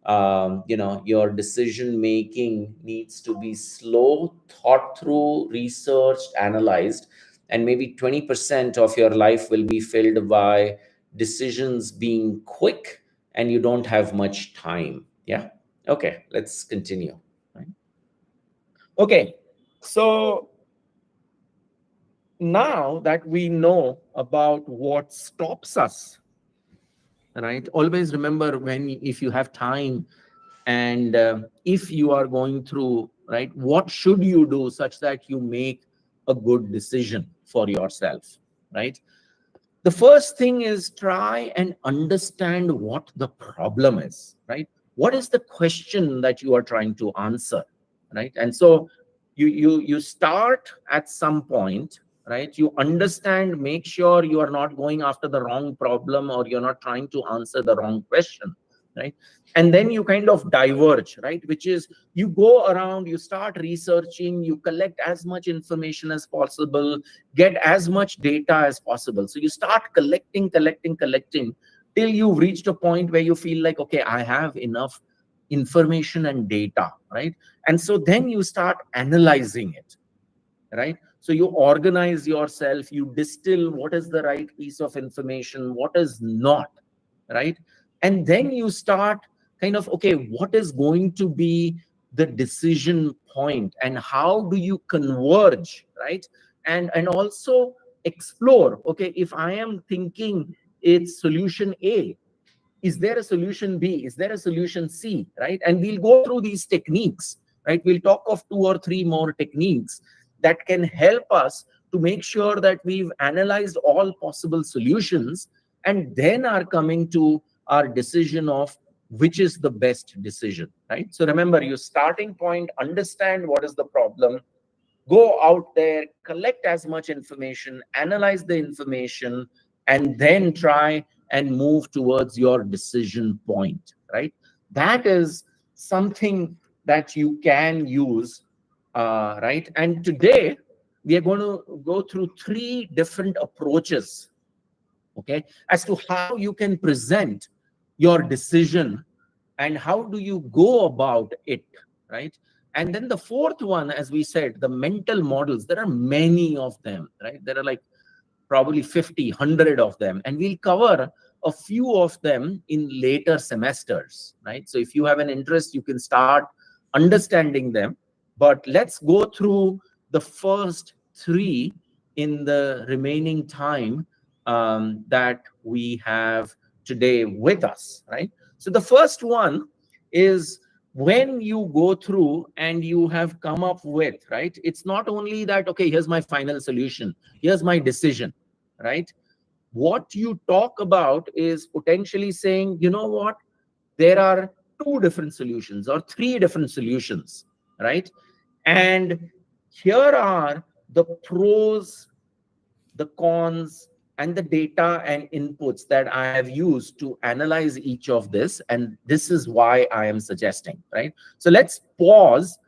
your decision making needs to be slow, thought through, researched, analyzed, and maybe 20% of your life will be filled by decisions being quick and you don't have much time. Yeah. Okay, let's continue. Okay, so now that we know about what stops us, right? Always remember, if you have time and if you are going through, right, what should you do such that you make a good decision for yourself, right? The first thing is try and understand what the problem is, right? What is the question that you are trying to answer, right? And so you start at some point, right? You understand, make sure you are not going after the wrong problem, or you're not trying to answer the wrong question. right? And then you kind of diverge, right? Which is you go around, you start researching, you collect as much information as possible, get as much data as possible. So you start collecting till you've reached a point where you feel like, okay, I have enough information and data, right? And so then you start analyzing it, right? So you organize yourself, you distill what is the right piece of information, what is not, right? And then you start kind of, okay, what is going to be the decision point and how do you converge, right? And also explore, okay, if I am thinking it's solution A, is there a solution B? Is there a solution C, right? And we'll go through these techniques, right? We'll talk of 2 or 3 more techniques that can help us to make sure that we've analyzed all possible solutions and then are coming to our decision of which is the best decision, right? So remember, your starting point, understand what is the problem, go out there, collect as much information, analyze the information, and then try and move towards your decision point, right? That is something that you can use, right? And today we are going to go through 3 different approaches, okay, as to how you can present your decision and how do you go about it, right? And then the 4th one, as we said, the mental models. There are many of them, right? There are like probably 50, 100 of them, and we'll cover a few of them in later semesters, right? So if you have an interest, you can start understanding them, but let's go through the first 3 in the remaining time that we have today with us, right? So the first one is when you go through and you have come up with, right? It's not only that, okay, here's my final solution, here's my decision, right? What you talk about is potentially saying, you know what, there are 2 different solutions or 3 different solutions, right? And here are the pros, the cons, and the data and inputs that I have used to analyze each of this. And this is why I am suggesting, right? So let's pause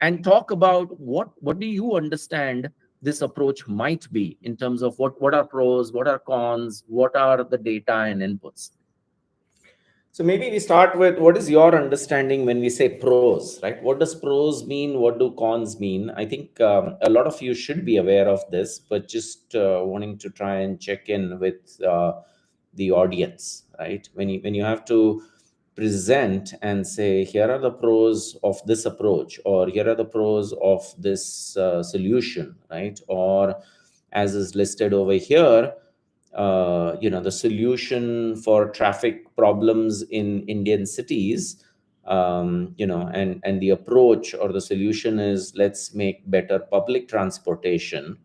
and talk about what do you understand this approach might be in terms of what are pros, what are cons, what are the data and inputs. So maybe we start with what is your understanding when we say pros, right? What does pros mean? What do cons mean? I think a lot of you should be aware of this, but just wanting to try and check in with the audience, right? When you have to present and say, here are the pros of this approach, or here are the pros of this solution, right? Or as is listed over here, the solution for traffic problems in Indian cities, and the approach or the solution is let's make better public transportation.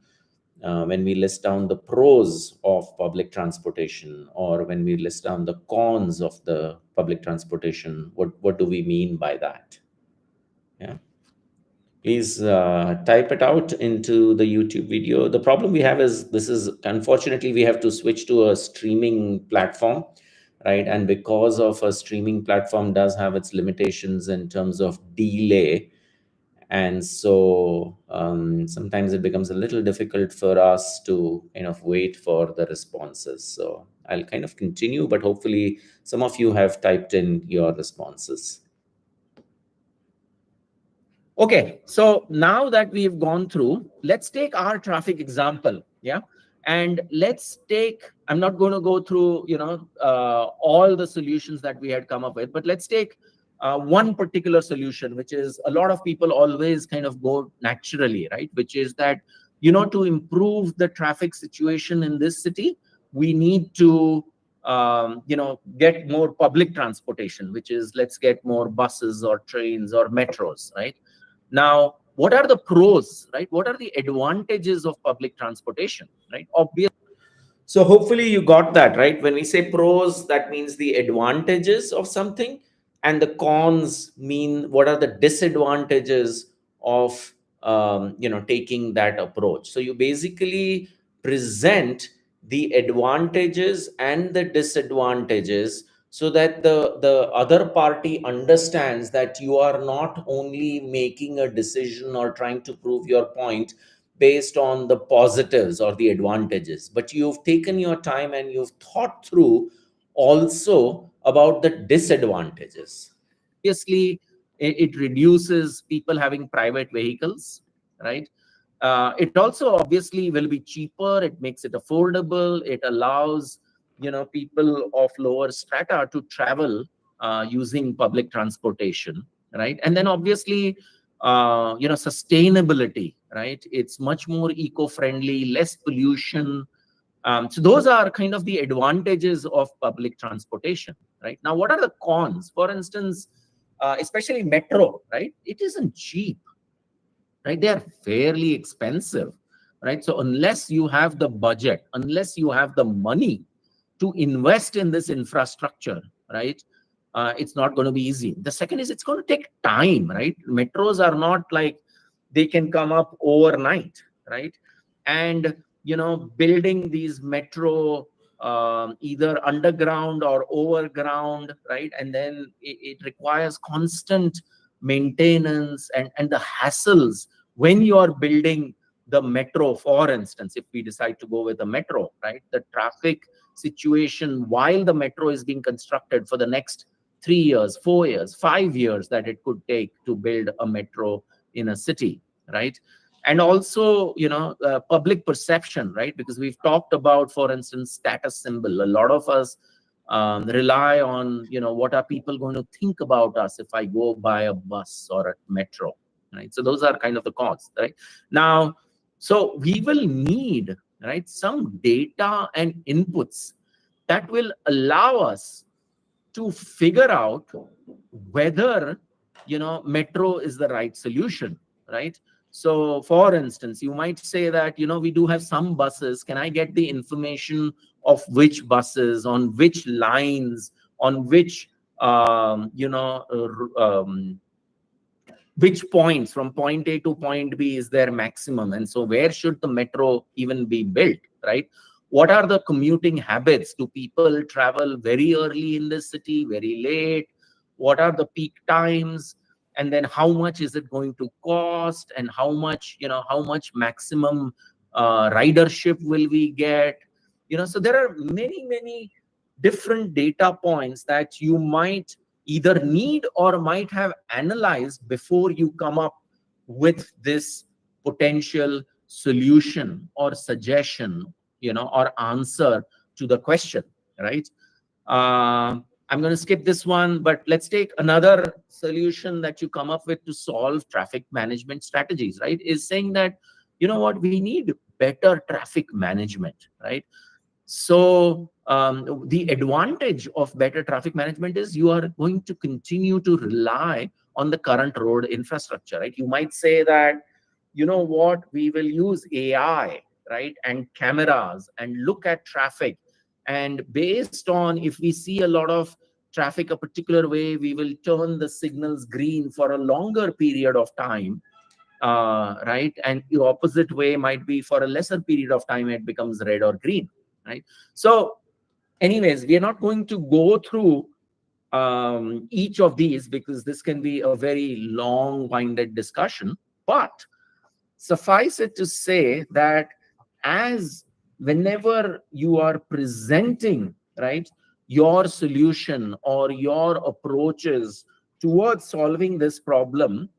When we list down the pros of public transportation, or when we list down the cons of the public transportation, what do we mean by that? Yeah. Please type it out into the YouTube video. The problem we have is unfortunately we have to switch to a streaming platform, right? And because of a streaming platform does have its limitations in terms of delay. And so sometimes it becomes a little difficult for us to kind of wait for the responses. So I'll kind of continue, but hopefully some of you have typed in your responses. Okay, so now that we've gone through, let's take our traffic example, yeah? And let's take, I'm not going to go through, all the solutions that we had come up with, but let's take one particular solution, which is a lot of people always kind of go naturally, right? Which is that, to improve the traffic situation in this city, we need to, get more public transportation, which is let's get more buses or trains or metros, right? Now, what are the pros, right? What are the advantages of public transportation, right? Obviously. So hopefully you got that, right? When we say pros, that means the advantages of something, and the cons mean what are the disadvantages of taking that approach. So you basically present the advantages and the disadvantages so that the other party understands that you are not only making a decision or trying to prove your point based on the positives or the advantages, but you've taken your time and you've thought through also about the disadvantages. Obviously, it reduces people having private vehicles, right? It also obviously will be cheaper. It makes it affordable. It allows, people of lower strata to travel using public transportation, right? And then obviously, sustainability, right? It's much more eco-friendly, less pollution. So those are kind of the advantages of public transportation, right? Now, what are the cons? For instance, especially metro, right? It isn't cheap, right? They are fairly expensive, right? So unless you have the budget, unless you have the money to invest in this infrastructure, right? It's not going to be easy. The second is it's going to take time, right? Metros are not like they can come up overnight, right? And building these metro either underground or overground, right? And then it requires constant maintenance and the hassles when you are building the metro. For instance, if we decide to go with the metro, right, the traffic situation while the metro is being constructed for the next 3 years, 4 years, 5 years that it could take to build a metro in a city, right? And also, public perception, right? Because we've talked about, for instance, status symbol. A lot of us rely on, what are people going to think about us if I go by a bus or a metro, right? So those are kind of the cons, right? Now, so we will need, right, some data and inputs that will allow us to figure out whether, metro is the right solution, right? So for instance, you might say that, we do have some buses. Can I get the information of which buses, on which lines, on which, which points from point A to point B is their maximum? And so where should the metro even be built, right? What are the commuting habits? Do people travel very early in the city, very late? What are the peak times? And then how much is it going to cost? And how much maximum ridership will we get? So there are many, many different data points that you might either need or might have analyzed before you come up with this potential solution or suggestion, or answer to the question, right? I'm going to skip this one, but let's take another solution that you come up with to solve traffic management strategies, right? Is saying that, what, we need better traffic management, right? So the advantage of better traffic management is you are going to continue to rely on the current road infrastructure, right? You might say that, what, we will use AI, right, and cameras and look at traffic. And based on, if we see a lot of traffic a particular way, we will turn the signals green for a longer period of time, right? And the opposite way might be for a lesser period of time, it becomes red or green, right? So anyways, we are not going to go through each of these because this can be a very long-winded discussion. But suffice it to say that as whenever you are presenting, right, your solution or your approaches towards solving this problem,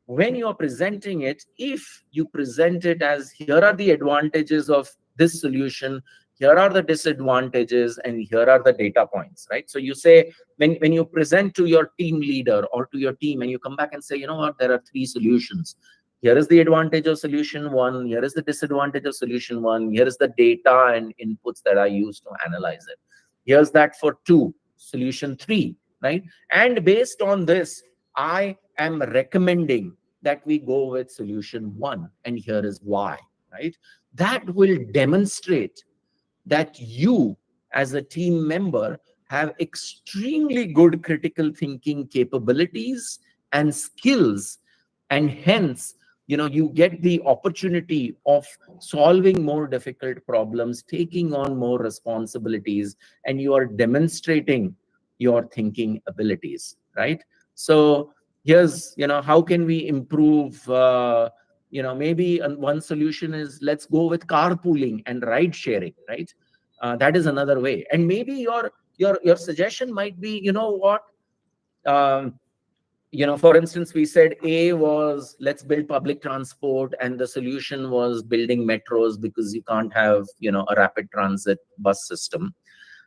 when you're presenting it, if you present it as, here are the advantages of this solution, here are the disadvantages, and here are the data points, right? So you say, when you present to your team leader or to your team, and you come back and say, what, there are 3 solutions. Here is the advantage of solution 1, here is the disadvantage of solution 1, here is the data and inputs that I use to analyze it. Here's that for 2, solution 3, right? And based on this, I am recommending that we go with solution 1, and here is why, right? That will demonstrate that you, as a team member, have extremely good critical thinking capabilities and skills, and hence, you get the opportunity of solving more difficult problems, taking on more responsibilities, and you are demonstrating your thinking abilities, right? So here's, how can we improve? Maybe one solution is, let's go with carpooling and ride sharing, right? That is another way. And maybe your suggestion might be, what, um, for instance, we said A was, let's build public transport, and the solution was building metros because you can't have, a rapid transit bus system.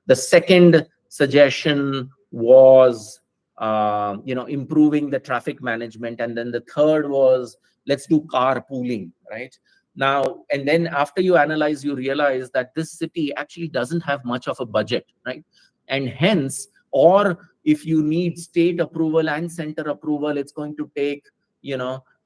The second suggestion was, improving the traffic management. And then the third was, let's do carpooling, right? Now, and then after you analyze, you realize that this city actually doesn't have much of a budget, right? And hence, or if you need state approval and center approval, it's going to take,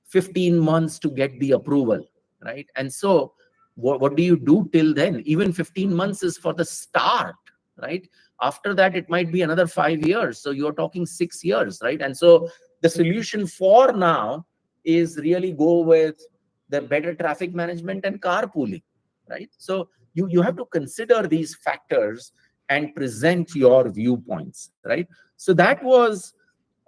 15 months to get the approval, right? And so what do you do till then? Even 15 months is for the start, right? After that, it might be another 5 years. So you're talking 6 years, right? And so the solution for now is really go with the better traffic management and carpooling, right? So you have to consider these factors and present your viewpoints, right? So that was,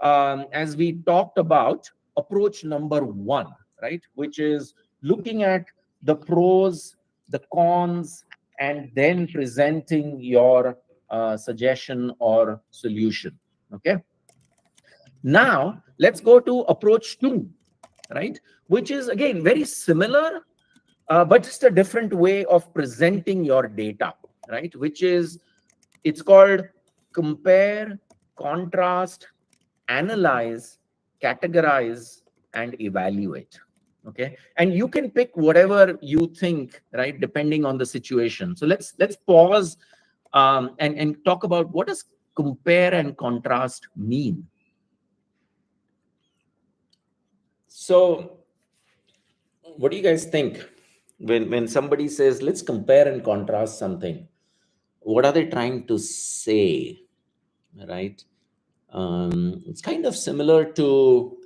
as we talked about, approach number 1, right? Which is looking at the pros, the cons, and then presenting your suggestion or solution. Okay. Now let's go to approach 2, right? Which is again very similar, but just a different way of presenting your data, right? Which is, it's called compare, contrast, analyze, categorize, and evaluate. Okay, and you can pick whatever you think, right, depending on the situation. So let's pause, and talk about, what does compare and contrast mean? So what do you guys think when somebody says, let's compare and contrast something? What are they trying to say, right? It's kind of similar to,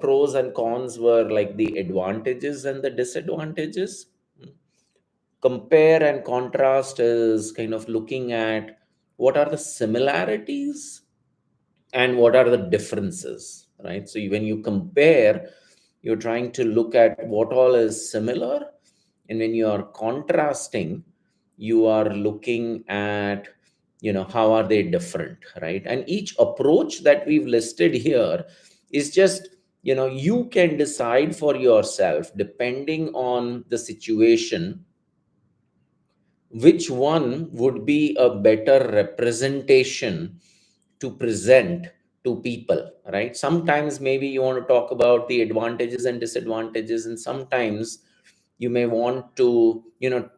pros and cons were like the advantages and the disadvantages. Compare and contrast is kind of looking at what are the similarities and what are the differences, right? So when you compare, you're trying to look at what all is similar, and when you are contrasting, you are looking at, how are they different, right? And each approach that we've listed here is just, you can decide for yourself, depending on the situation, which one would be a better representation to present to people, right? Sometimes maybe you want to talk about the advantages and disadvantages, and sometimes you may want to,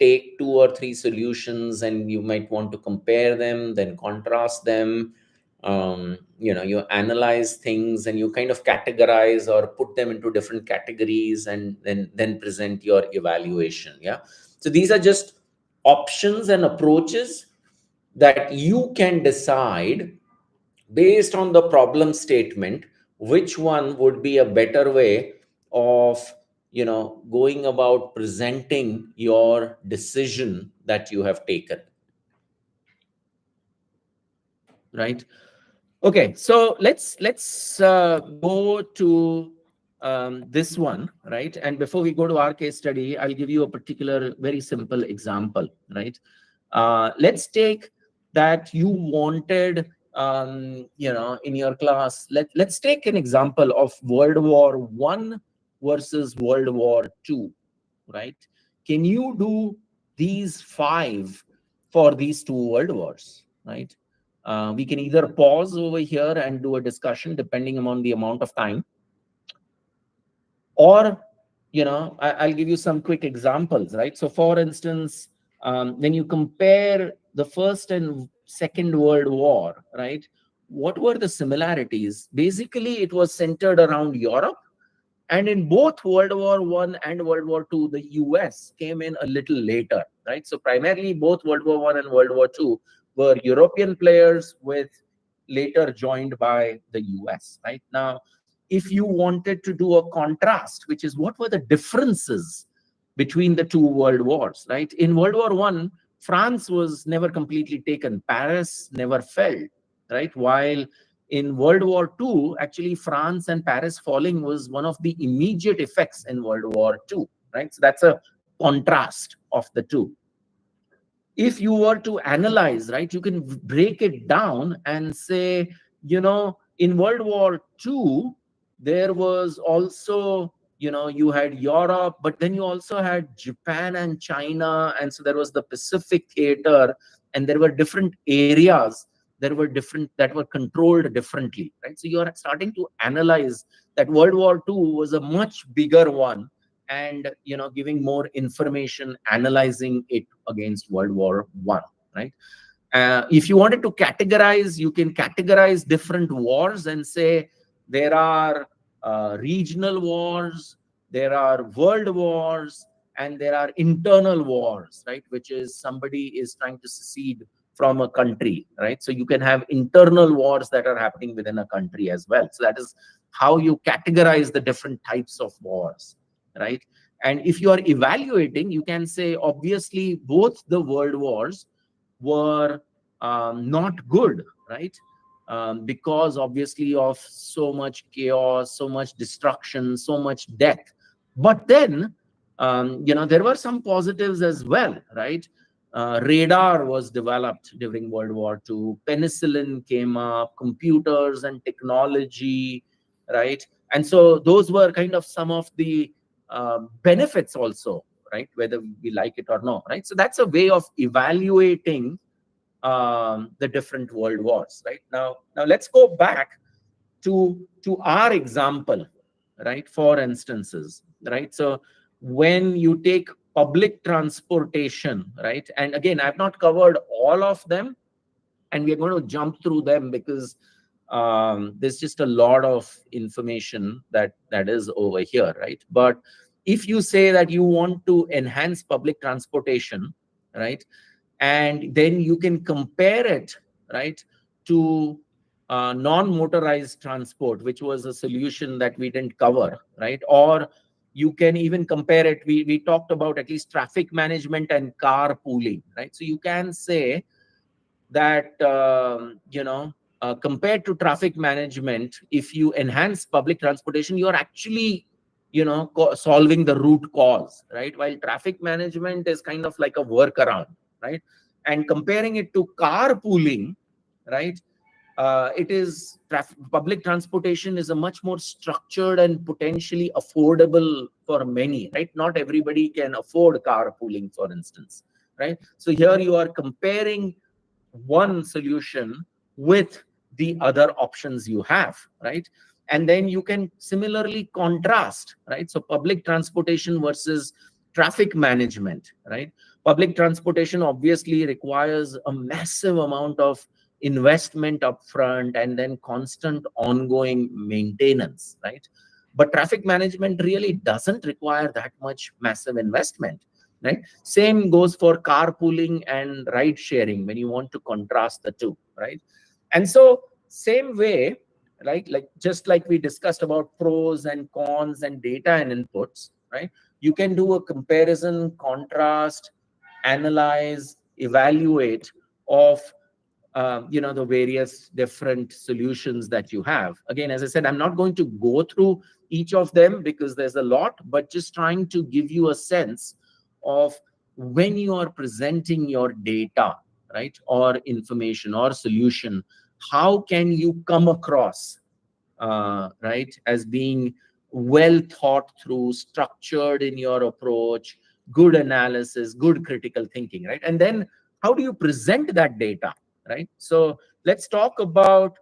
take 2 or 3 solutions, and you might want to compare them, then contrast them. You analyze things, and you kind of categorize or put them into different categories, and then present your evaluation. Yeah. So these are just options and approaches that you can decide based on the problem statement, which one would be a better way of, going about presenting your decision that you have taken. Right. Okay, so let's go to this one, right? And before we go to our case study, I'll give you a particular very simple example, right? Let's take that you wanted, in your class. Let's take an example of World War I versus World War II, right? Can you do these 5 for these 2 world wars, right? We can either pause over here and do a discussion depending on the amount of time, or, I'll give you some quick examples, right? So for instance, when you compare the First and Second World War, right, what were the similarities? Basically, it was centered around Europe. And in both World War I and World War II, the US came in a little later, right? So primarily, both World War I and World War II were European players, with later joined by the US, right? Now, if you wanted to do a contrast, which is what were the differences between the 2 world wars, right? In World War I, France was never completely taken. Paris never fell, right? While in World War II, actually, France and Paris falling was one of the immediate effects in World War II, right? So that's a contrast of the two. If you were to analyze, right, you can break it down and say, in World War II, there was also, you had Europe, but then you also had Japan and China. And so there was the Pacific theater, and there were different areas that were controlled differently, right? So you are starting to analyze that World War II was a much bigger one, and giving more information, analyzing it against World War I, right? If you wanted to categorize, you can categorize different wars and say there are regional wars, there are world wars, and there are internal wars, right? Which is somebody is trying to secede from a country, right? So you can have internal wars that are happening within a country as well. So that is how you categorize the different types of wars, right? And if you are evaluating, you can say, obviously, both the world wars were not good, right? Because obviously of so much chaos, so much destruction, so much death. But then, there were some positives as well, right? Radar was developed during World War II. Penicillin came up, computers and technology, right? And so those were kind of some of the benefits also, right? Whether we like it or not, right? So that's a way of evaluating the different world wars, right? Now let's go back to our example, right? For instances, right? So when you take public transportation, right? And again, I've not covered all of them, and we're going to jump through them because there's just a lot of information that is over here, right? But if you say that you want to enhance public transportation, right, and then you can compare it, right, to non-motorized transport, which was a solution that we didn't cover, right? Or you can even compare it. We talked about at least traffic management and carpooling, right? So you can say that compared to traffic management, if you enhance public transportation, you are actually solving the root cause, right? While traffic management is kind of like a workaround, right? And comparing it to carpooling, right, it is public transportation is a much more structured and potentially affordable for many, right? Not everybody can afford carpooling, for instance, right? So here you are comparing one solution with the other options you have, right? And then you can similarly contrast, right? So public transportation versus traffic management, right? Public transportation obviously requires a massive amount of investment upfront and then constant ongoing maintenance, right? But traffic management really doesn't require that much massive investment, right? Same goes for carpooling and ride sharing when you want to contrast the two, right? And so same way, right, like just like we discussed about pros and cons and data and inputs, right? You can do a comparison, contrast, analyze, evaluate of the various different solutions that you have. Again, as I said, I'm not going to go through each of them because there's a lot, but just trying to give you a sense of when you are presenting your data, right, or information or solution, how can you come across, right, as being well thought through, structured in your approach, good analysis, good critical thinking, right? And then how do you present that data, right? So let's talk about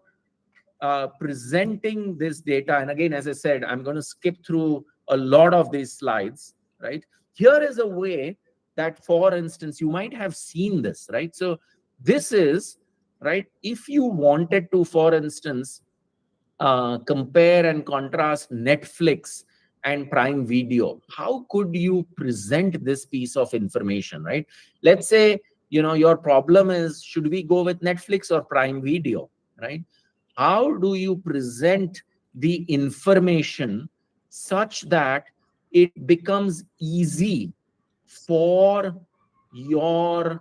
presenting this data. And again, as I said, I'm going to skip through a lot of these slides, right? Here is a way that, for instance, you might have seen this, right? So this is, right, if you wanted to, for instance, compare and contrast Netflix and Prime Video, how could you present this piece of information, right? Let's say, your problem is, should we go with Netflix or Prime Video, right? How do you present the information such that it becomes easy for your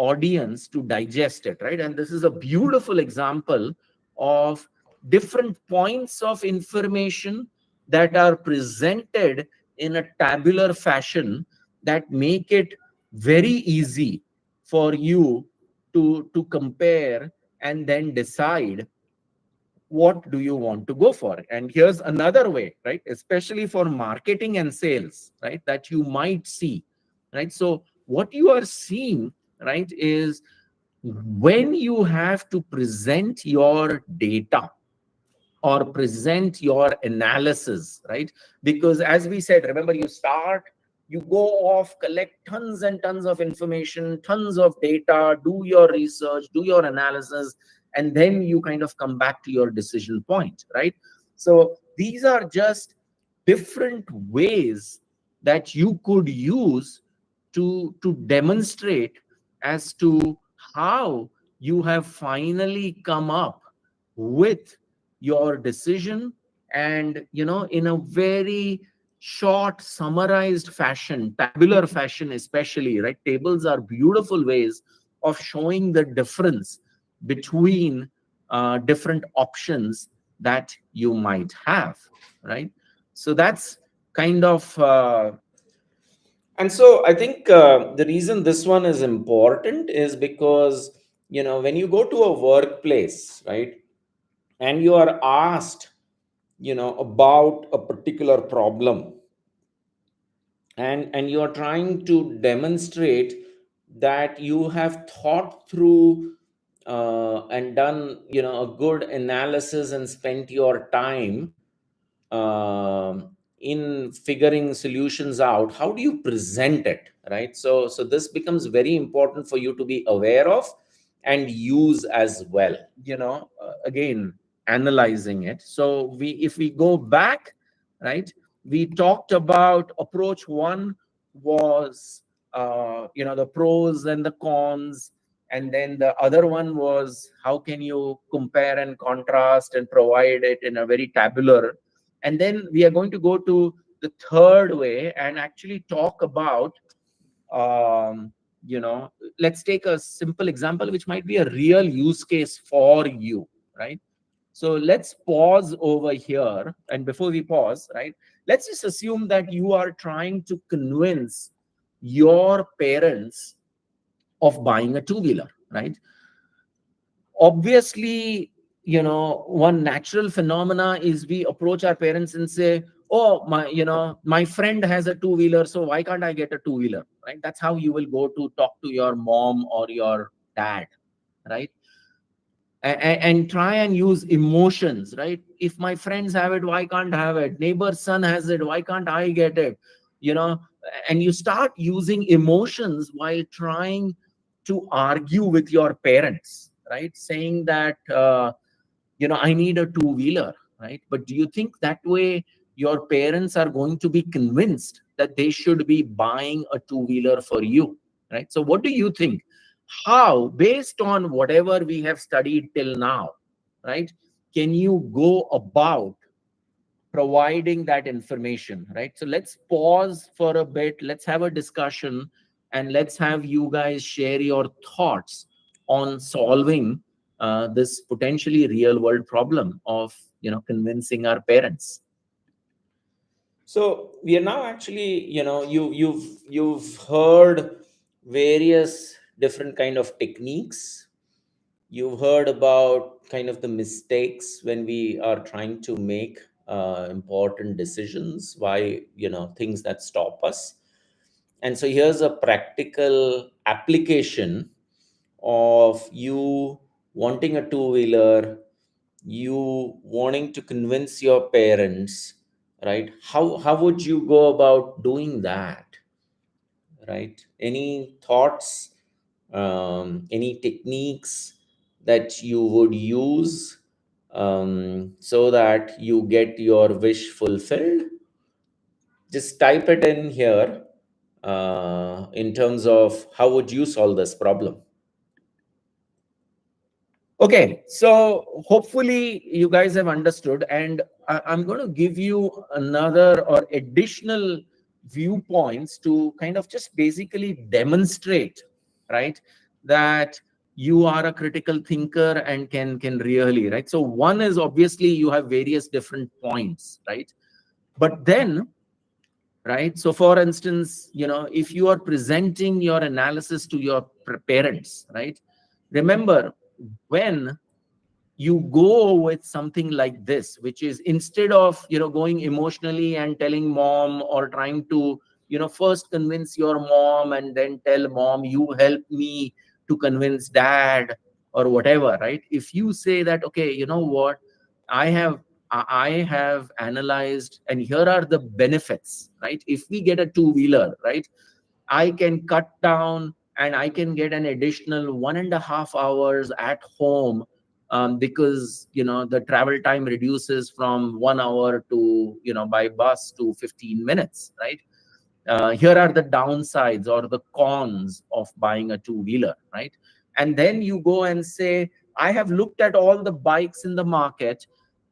audience to digest it, right? And this is a beautiful example of different points of information that are presented in a tabular fashion that make it very easy for you to compare and then decide what do you want to go for. And here's another way, right, especially for marketing and sales, right, that you might see, right? So what you are seeing, right, is when you have to present your data or present your analysis, right? Because as we said, remember, you start, you go off, collect tons and tons of information, tons of data, do your research, do your analysis, and then you kind of come back to your decision point, right? So these are just different ways that you could use to demonstrate as to how you have finally come up with your decision, and in a very short summarized fashion, tabular fashion especially, right? Tables are beautiful ways of showing the difference between different options that you might have, right? So that's kind of And so I think the reason this one is important is because, when you go to a workplace, right, and you are asked, about a particular problem, and you are trying to demonstrate that you have thought through and done, a good analysis and spent your time in figuring solutions out, how do you present it, right? So this becomes very important for you to be aware of and use as well. again, analyzing it. So if we go back, right, we talked about approach one was the pros and the cons, and then the other one was how can you compare and contrast and provide it in a very tabular. And then we are going to go to the third way and actually talk about um, let's take a simple example which might be a real use case for you, right? So let's pause over here, and before we pause, right, let's just assume that you are trying to convince your parents of buying a two-wheeler, right? Obviously, one natural phenomena is we approach our parents and say, oh, my friend has a two-wheeler, so why can't I get a two-wheeler, right? That's how you will go to talk to your mom or your dad, right? And try and use emotions, right? If my friends have it, why can't I have it? Neighbor's son has it, why can't I get it? you know and you start using emotions while trying to argue with your parents, right? Saying that I need a two-wheeler, right? But do you think that way your parents are going to be convinced that they should be buying a two-wheeler for you, right? So what do you think? How, based on whatever we have studied till now, right, can you go about providing that information, right? So let's pause for a bit, let's have a discussion, and let's have you guys share your thoughts on solving this potentially real world problem of convincing our parents. So we are now actually, you've heard various different kind of techniques. You've heard about kind of the mistakes when we are trying to make important decisions, why, things that stop us. And so here's a practical application of you wanting a two-wheeler, you wanting to convince your parents, right? How would you go about doing that, right? Any thoughts, any techniques that you would use so that you get your wish fulfilled? Just type it in here in terms of how would you solve this problem. Okay, so hopefully you guys have understood, and I'm going to give you another or additional viewpoints to kind of just basically demonstrate, right, that you are a critical thinker and can really, right? So one is obviously you have various different points, right? But then, right, so for instance, if you are presenting your analysis to your parents, right, remember, when you go with something like this, which is, instead of going emotionally and telling mom, or trying to first convince your mom and then tell mom, you help me to convince dad, or whatever, right? If you say that, okay, you know what, i have I have analyzed, and here are the benefits, right? If we get a two-wheeler, right, I can cut down and I can get an additional 1.5 hours at home, because the travel time reduces from 1 hour to by bus to 15 minutes, right? Here are the downsides or the cons of buying a two-wheeler, right? And then you go and say, I have looked at all the bikes in the market,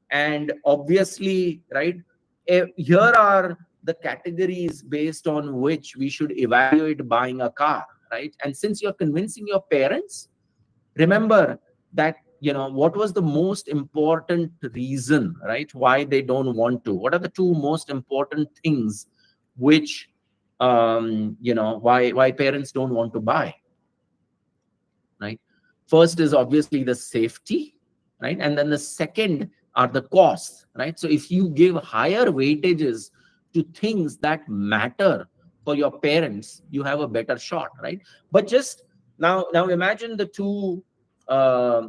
and obviously, right, here are the categories based on which we should evaluate buying a car, right? And since you're convincing your parents, remember that what was the most important reason, right, why they don't want to. What are the two most important things which why parents don't want to buy, right? First is obviously the safety, right? And then the second are the costs, right? So if you give higher weightages to things that matter for your parents, you have a better shot, right? But just now imagine the two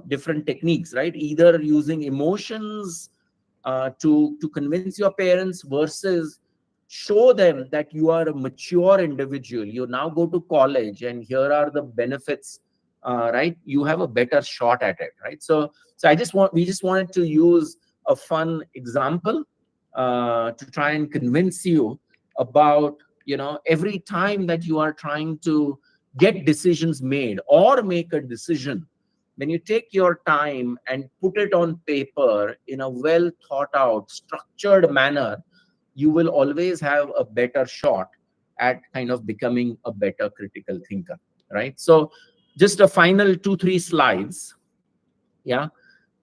different techniques, right? Either using emotions to convince your parents, versus show them that you are a mature individual. You now go to college, and here are the benefits, right? You have a better shot at it, right? So we just wanted to use a fun example to try and convince you about every time that you are trying to get decisions made or make a decision, when you take your time and put it on paper in a well thought out, structured manner, you will always have a better shot at kind of becoming a better critical thinker, right? So just a final 2-3 slides. Yeah.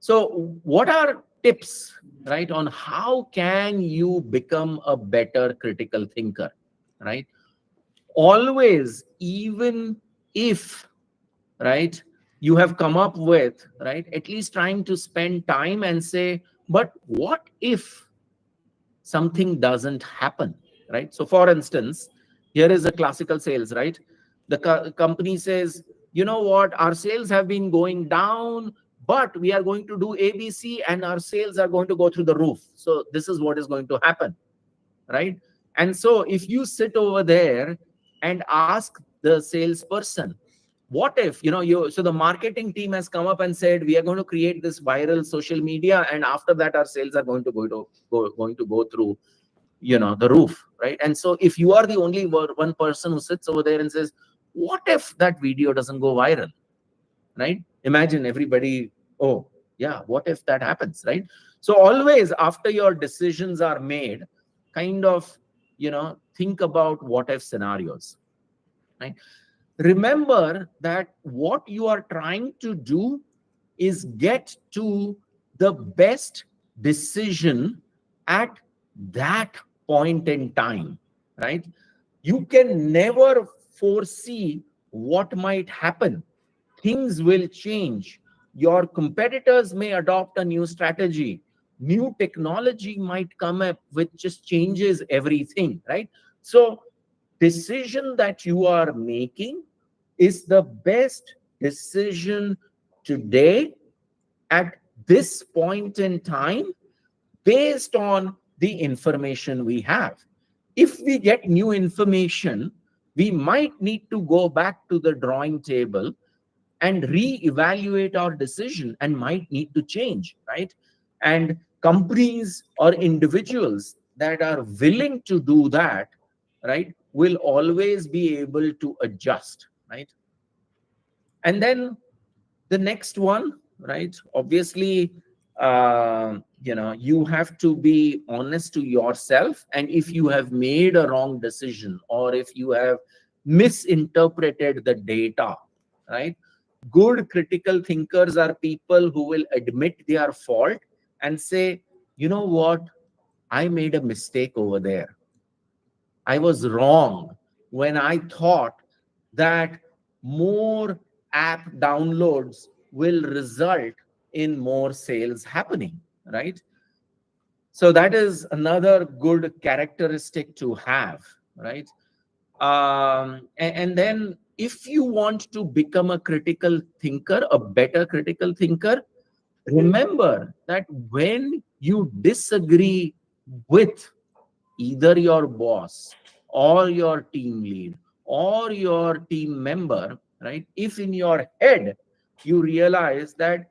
So what are tips, right, on how can you become a better critical thinker, right? Always, even if, right, you have come up with, right, at least trying to spend time and say, but what if something doesn't happen, right? So for instance, here is a classical sales, right? The company says, you know what, our sales have been going down, but we are going to do ABC, and our sales are going to go through the roof. So this is what is going to happen, right? And so if you sit over there and ask the salesperson, what if so the marketing team has come up and said, we are going to create this viral social media, and after that our sales are going to go through the roof, right? And so if you are the only one person who sits over there and says, what if that video doesn't go viral, right? Imagine everybody, oh yeah, what if that happens, right? So always, after your decisions are made, kind of think about what if scenarios, right? Remember that what you are trying to do is get to the best decision at that point in time, right? You can never foresee what might happen. Things will change. Your competitors may adopt a new strategy. New technology might come up which just changes everything, right? So decision that you are making is the best decision today at this point in time, based on the information we have. If we get new information, we might need to go back to the drawing table and re-evaluate our decision, and might need to change, right? And companies or individuals that are willing to do that, right, will always be able to adjust, right? And then the next one, right, obviously, you have to be honest to yourself. And if you have made a wrong decision, or if you have misinterpreted the data, right, Good critical thinkers are people who will admit their fault and say, you know what, I made a mistake over there. I was wrong when I thought that more app downloads will result in more sales happening, right? So that is another good characteristic to have, right? And then if you want to become a critical thinker, a better critical thinker, remember that when you disagree with either your boss or your team lead or your team member, right? If in your head you realize that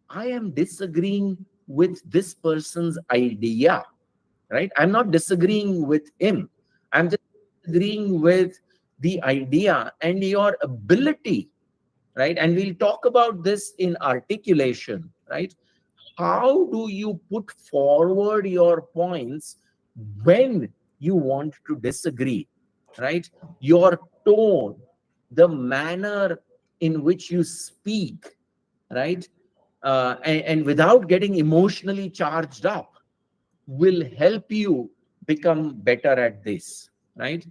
I am disagreeing with this person's idea, right? I'm not disagreeing with him. I'm just disagreeing with the idea and your ability, right? And we'll talk about this in articulation, right? How do you put forward your points when you want to disagree, right? Your tone, the manner in which you speak, right? And without getting emotionally charged up will help you become better at this, right?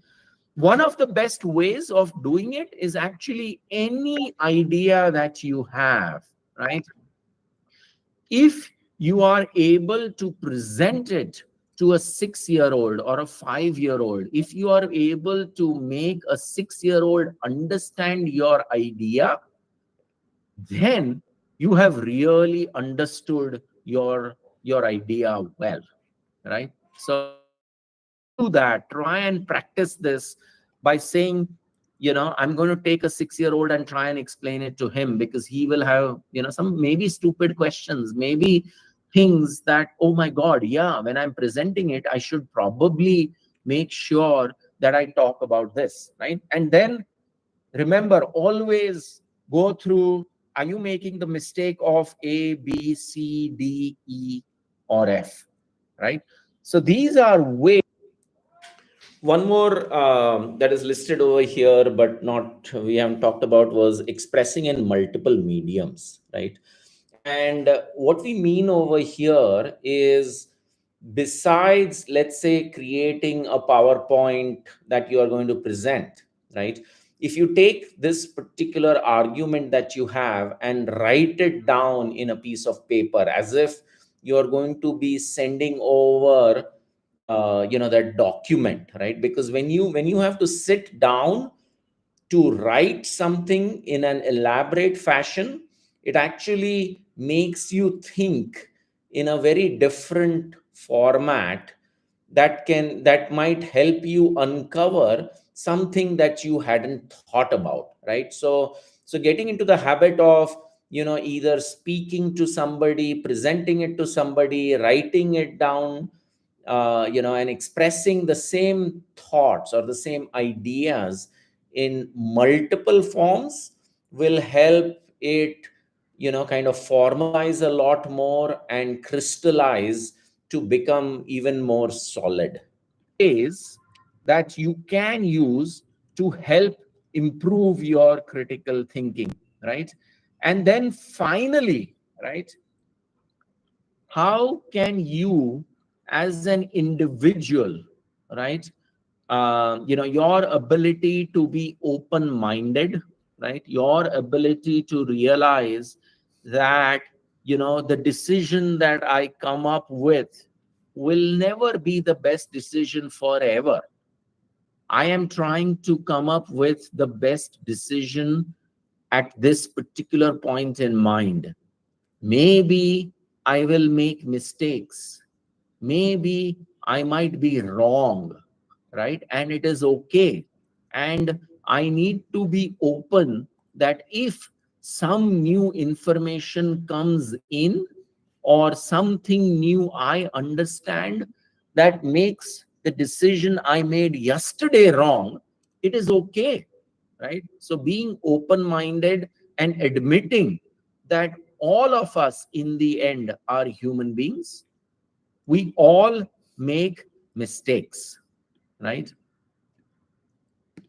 One of the best ways of doing it is actually any idea that you have, right? If you are able to present it to a 6-year-old or a 5-year-old, if you are able to make a 6-year-old understand your idea, then you have really understood your idea well, right? So do that. Try and practice this by saying, I'm going to take a 6-year-old and try and explain it to him, because he will have, some maybe stupid questions, maybe things that, oh my God, yeah, when I'm presenting it, I should probably make sure that I talk about this, right? And then remember, always go through, are you making the mistake of A, B, C, D, E, or F, right? So these are ways. One more that is listed over here, but not we haven't talked about, was expressing in multiple mediums, right? And what we mean over here is, besides, let's say, creating a PowerPoint that you are going to present, right? If you take this particular argument that you have and write it down in a piece of paper, as if you're going to be sending over that document, right? Because when you have to sit down to write something in an elaborate fashion, it actually makes you think in a very different format that might help you uncover something that you hadn't thought about, right? So getting into the habit of either speaking to somebody, presenting it to somebody, writing it down, and expressing the same thoughts or the same ideas in multiple forms will help it kind of formalize a lot more and crystallize to become even more solid. Ways that you can use to help improve your critical thinking, right? And then finally, right, how can you as an individual, right, your ability to be open minded, right, your ability to realize that the decision that I come up with will never be the best decision forever. I am trying to come up with the best decision at this particular point in mind. Maybe I will make mistakes. Maybe I might be wrong, right? And it is okay. And I need to be open that if some new information comes in or something new I understand that makes the decision I made yesterday wrong, it is okay, right? So being open-minded and admitting that all of us in the end are human beings. We all make mistakes, right?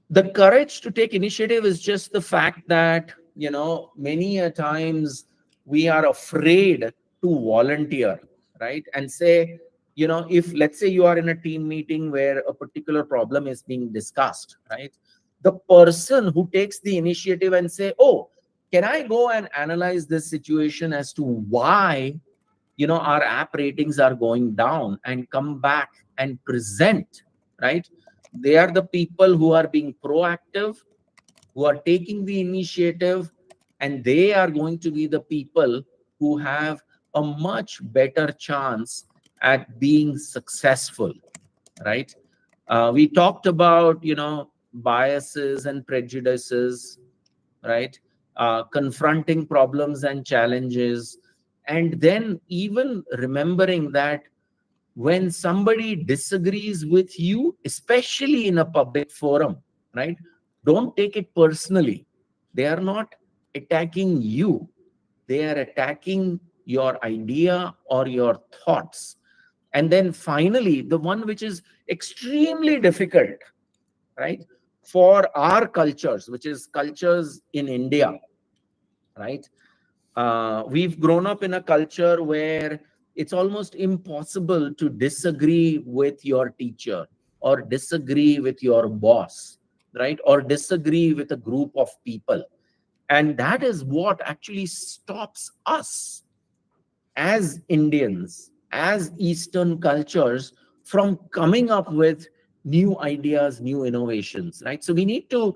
The courage to take initiative is just the fact that many a times we are afraid to volunteer, right? And say, if let's say you are in a team meeting where a particular problem is being discussed, right? The person who takes the initiative and say, oh, can I go and analyze this situation as to why our app ratings are going down, and come back and present, right? They are the people who are being proactive, who are taking the initiative, and they are going to be the people who have a much better chance at being successful, right? We talked about biases and prejudices, right? Confronting problems and challenges, and then even remembering that when somebody disagrees with you, especially in a public forum, right? Don't take it personally. They are not attacking you, they are attacking your idea or your thoughts. And then finally, the one which is extremely difficult, right, for our cultures, which is cultures in India, right? We've grown up in a culture where it's almost impossible to disagree with your teacher, or disagree with your boss, right? Or disagree with a group of people. And that is what actually stops us as Indians, as Eastern cultures, from coming up with new ideas, new innovations, right? So we need to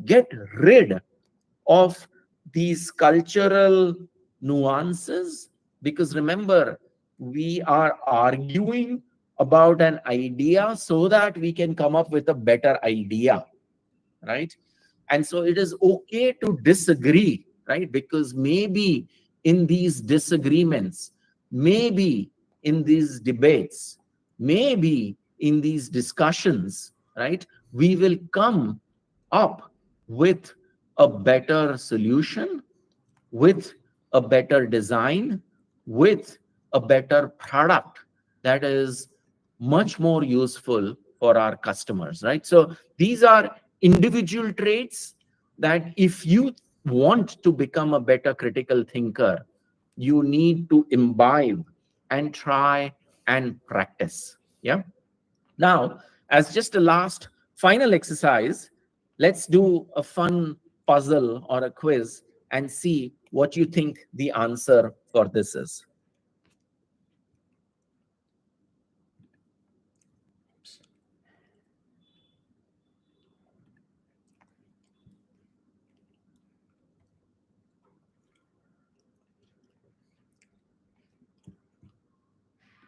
get rid of these cultural nuances, because remember, we are arguing about an idea so that we can come up with a better idea, right? And so it is okay to disagree, right? Because maybe in these disagreements, maybe in these debates, maybe in these discussions, right, we will come up with a better solution, with a better design, with a better product that is much more useful for our customers, right? So these are individual traits that if you want to become a better critical thinker, you need to imbibe and try and practice. Yeah. Now, as just a last final exercise, let's do a fun puzzle or a quiz and see what you think the answer for this is.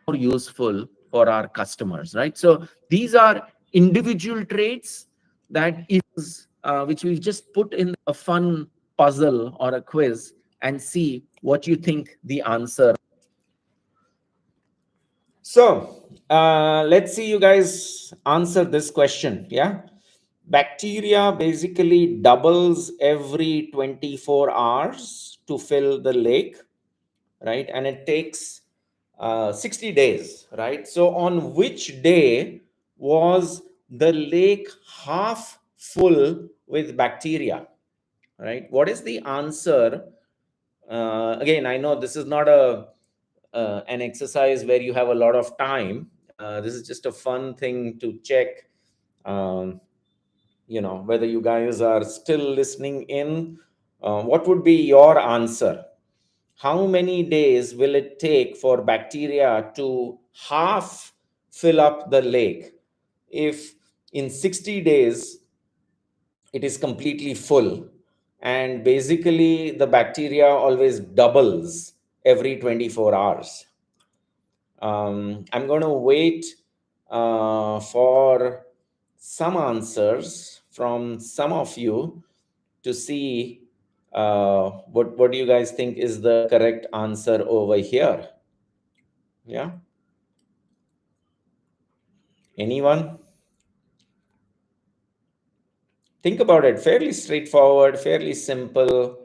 More useful for our customers, right? So these are individual traits that is which we've just put in a fun puzzle or a quiz and see what you think the answer. So let's see you guys answer this question. Yeah. Bacteria basically doubles every 24 hours to fill the lake, right? And it takes 60 days, right? So on which day was the lake half full with bacteria, right? What is the answer? Again, I know this is not an exercise where you have a lot of time. This is just a fun thing to check, um, whether you guys are still listening in. What would be your answer? How many days will it take for bacteria to half fill up the lake? If in 60 days it is completely full, and basically the bacteria always doubles every 24 hours. I'm going to wait for some answers from some of you to see what do you guys think is the correct answer over here. Yeah. Anyone? Think about it. Fairly straightforward, fairly simple.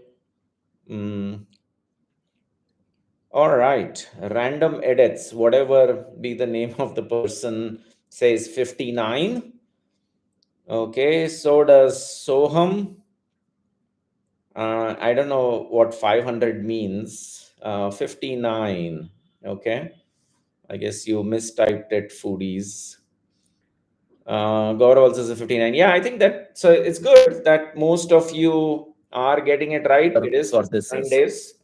All right. Random edits, whatever be the name of the person, says 59. Okay. So does Soham. I don't know what 500 means. 59. Okay. I guess you mistyped it, foodies. Gaurav also says 59. Yeah, I think that, so it's good that most of you are getting it right. It is For this 9 is. days.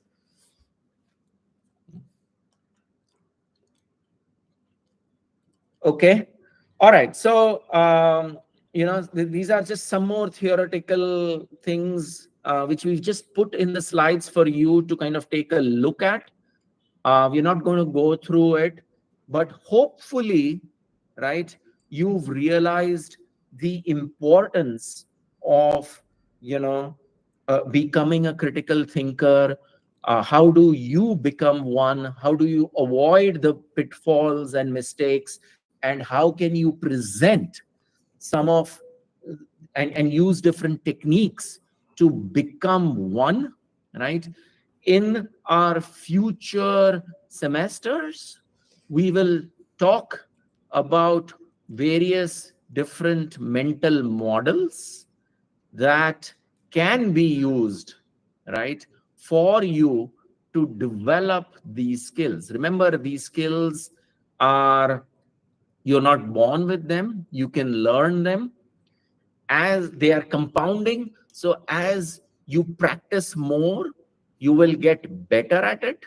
Okay. All right. So, these are just some more theoretical things which we've just put in the slides for you to kind of take a look at. We're not going to go through it, but hopefully, right, you've realized the importance of, becoming a critical thinker. How do you become one? How do you avoid the pitfalls and mistakes? And how can you present some of and use different techniques to become one, right? In our future semesters, we will talk about various different mental models that can be used, right, for you to develop these skills. Remember, these skills are, you're not born with them, you can learn them as they are compounding. So as you practice more, you will get better at it,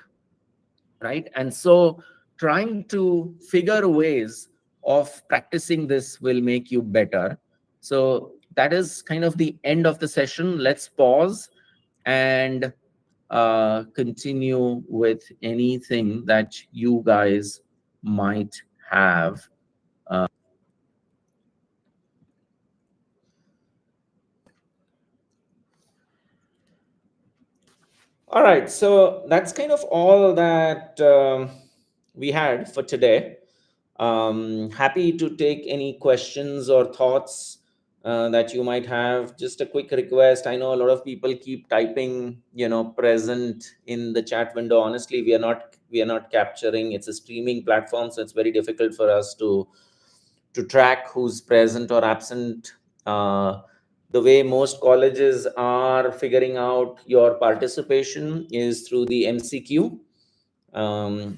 right? And so trying to figure ways of practicing this will make you better. So that is kind of the end of the session. Let's pause and continue with anything that you guys might have. All right, so that's kind of all that we had for today. Happy to take any questions or thoughts that you might have. Just a quick request. I know a lot of people keep typing, present in the chat window. Honestly, we are not capturing. It's a streaming platform, so it's very difficult for us to track who's present or absent. The way most colleges are figuring out your participation is through the MCQ,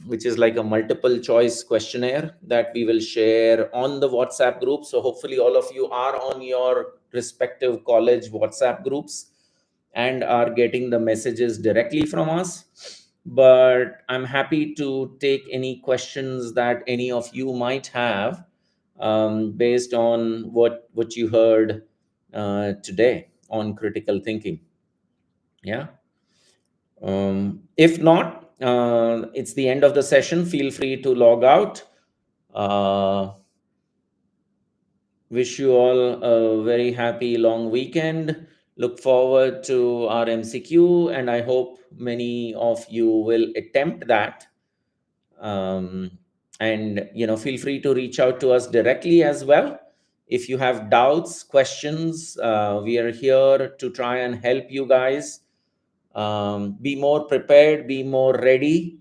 which is like a multiple choice questionnaire that we will share on the WhatsApp group. So hopefully all of you are on your respective college WhatsApp groups and are getting the messages directly from us. But I'm happy to take any questions that any of you might have, based on what you heard today on critical thinking. Yeah. If not, it's the end of the session. Feel free to log out. Wish you all a very happy long weekend. Look forward to our MCQ, and I hope many of you will attempt that. And feel free to reach out to us directly as well. If you have doubts, questions, we are here to try and help you guys be more prepared, be more ready,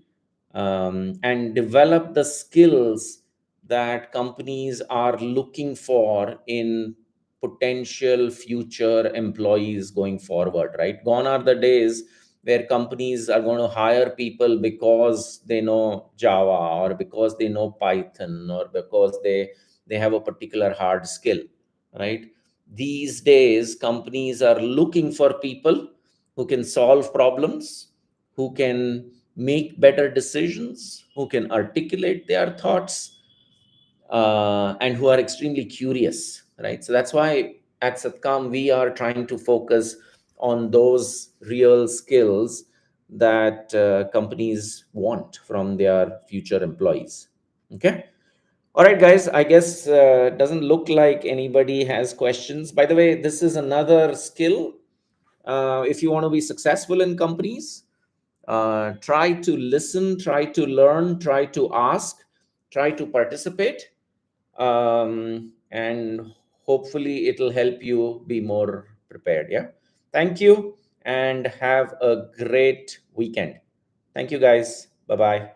and develop the skills that companies are looking for in potential future employees going forward, right? Gone are the days where companies are going to hire people because they know Java or because they know Python or because they have a particular hard skill, right? These days companies are looking for people who can solve problems, who can make better decisions, who can articulate their thoughts, and who are extremely curious, right? So that's why at Satcom we are trying to focus on those real skills that companies want from their future employees. Okay. All right, guys. I guess doesn't look like anybody has questions. By the way, this is another skill. If you want to be successful in companies, try to listen, try to learn, try to ask, try to participate, and hopefully it'll help you be more prepared. Yeah. Thank you and have a great weekend. Thank you, guys. Bye bye.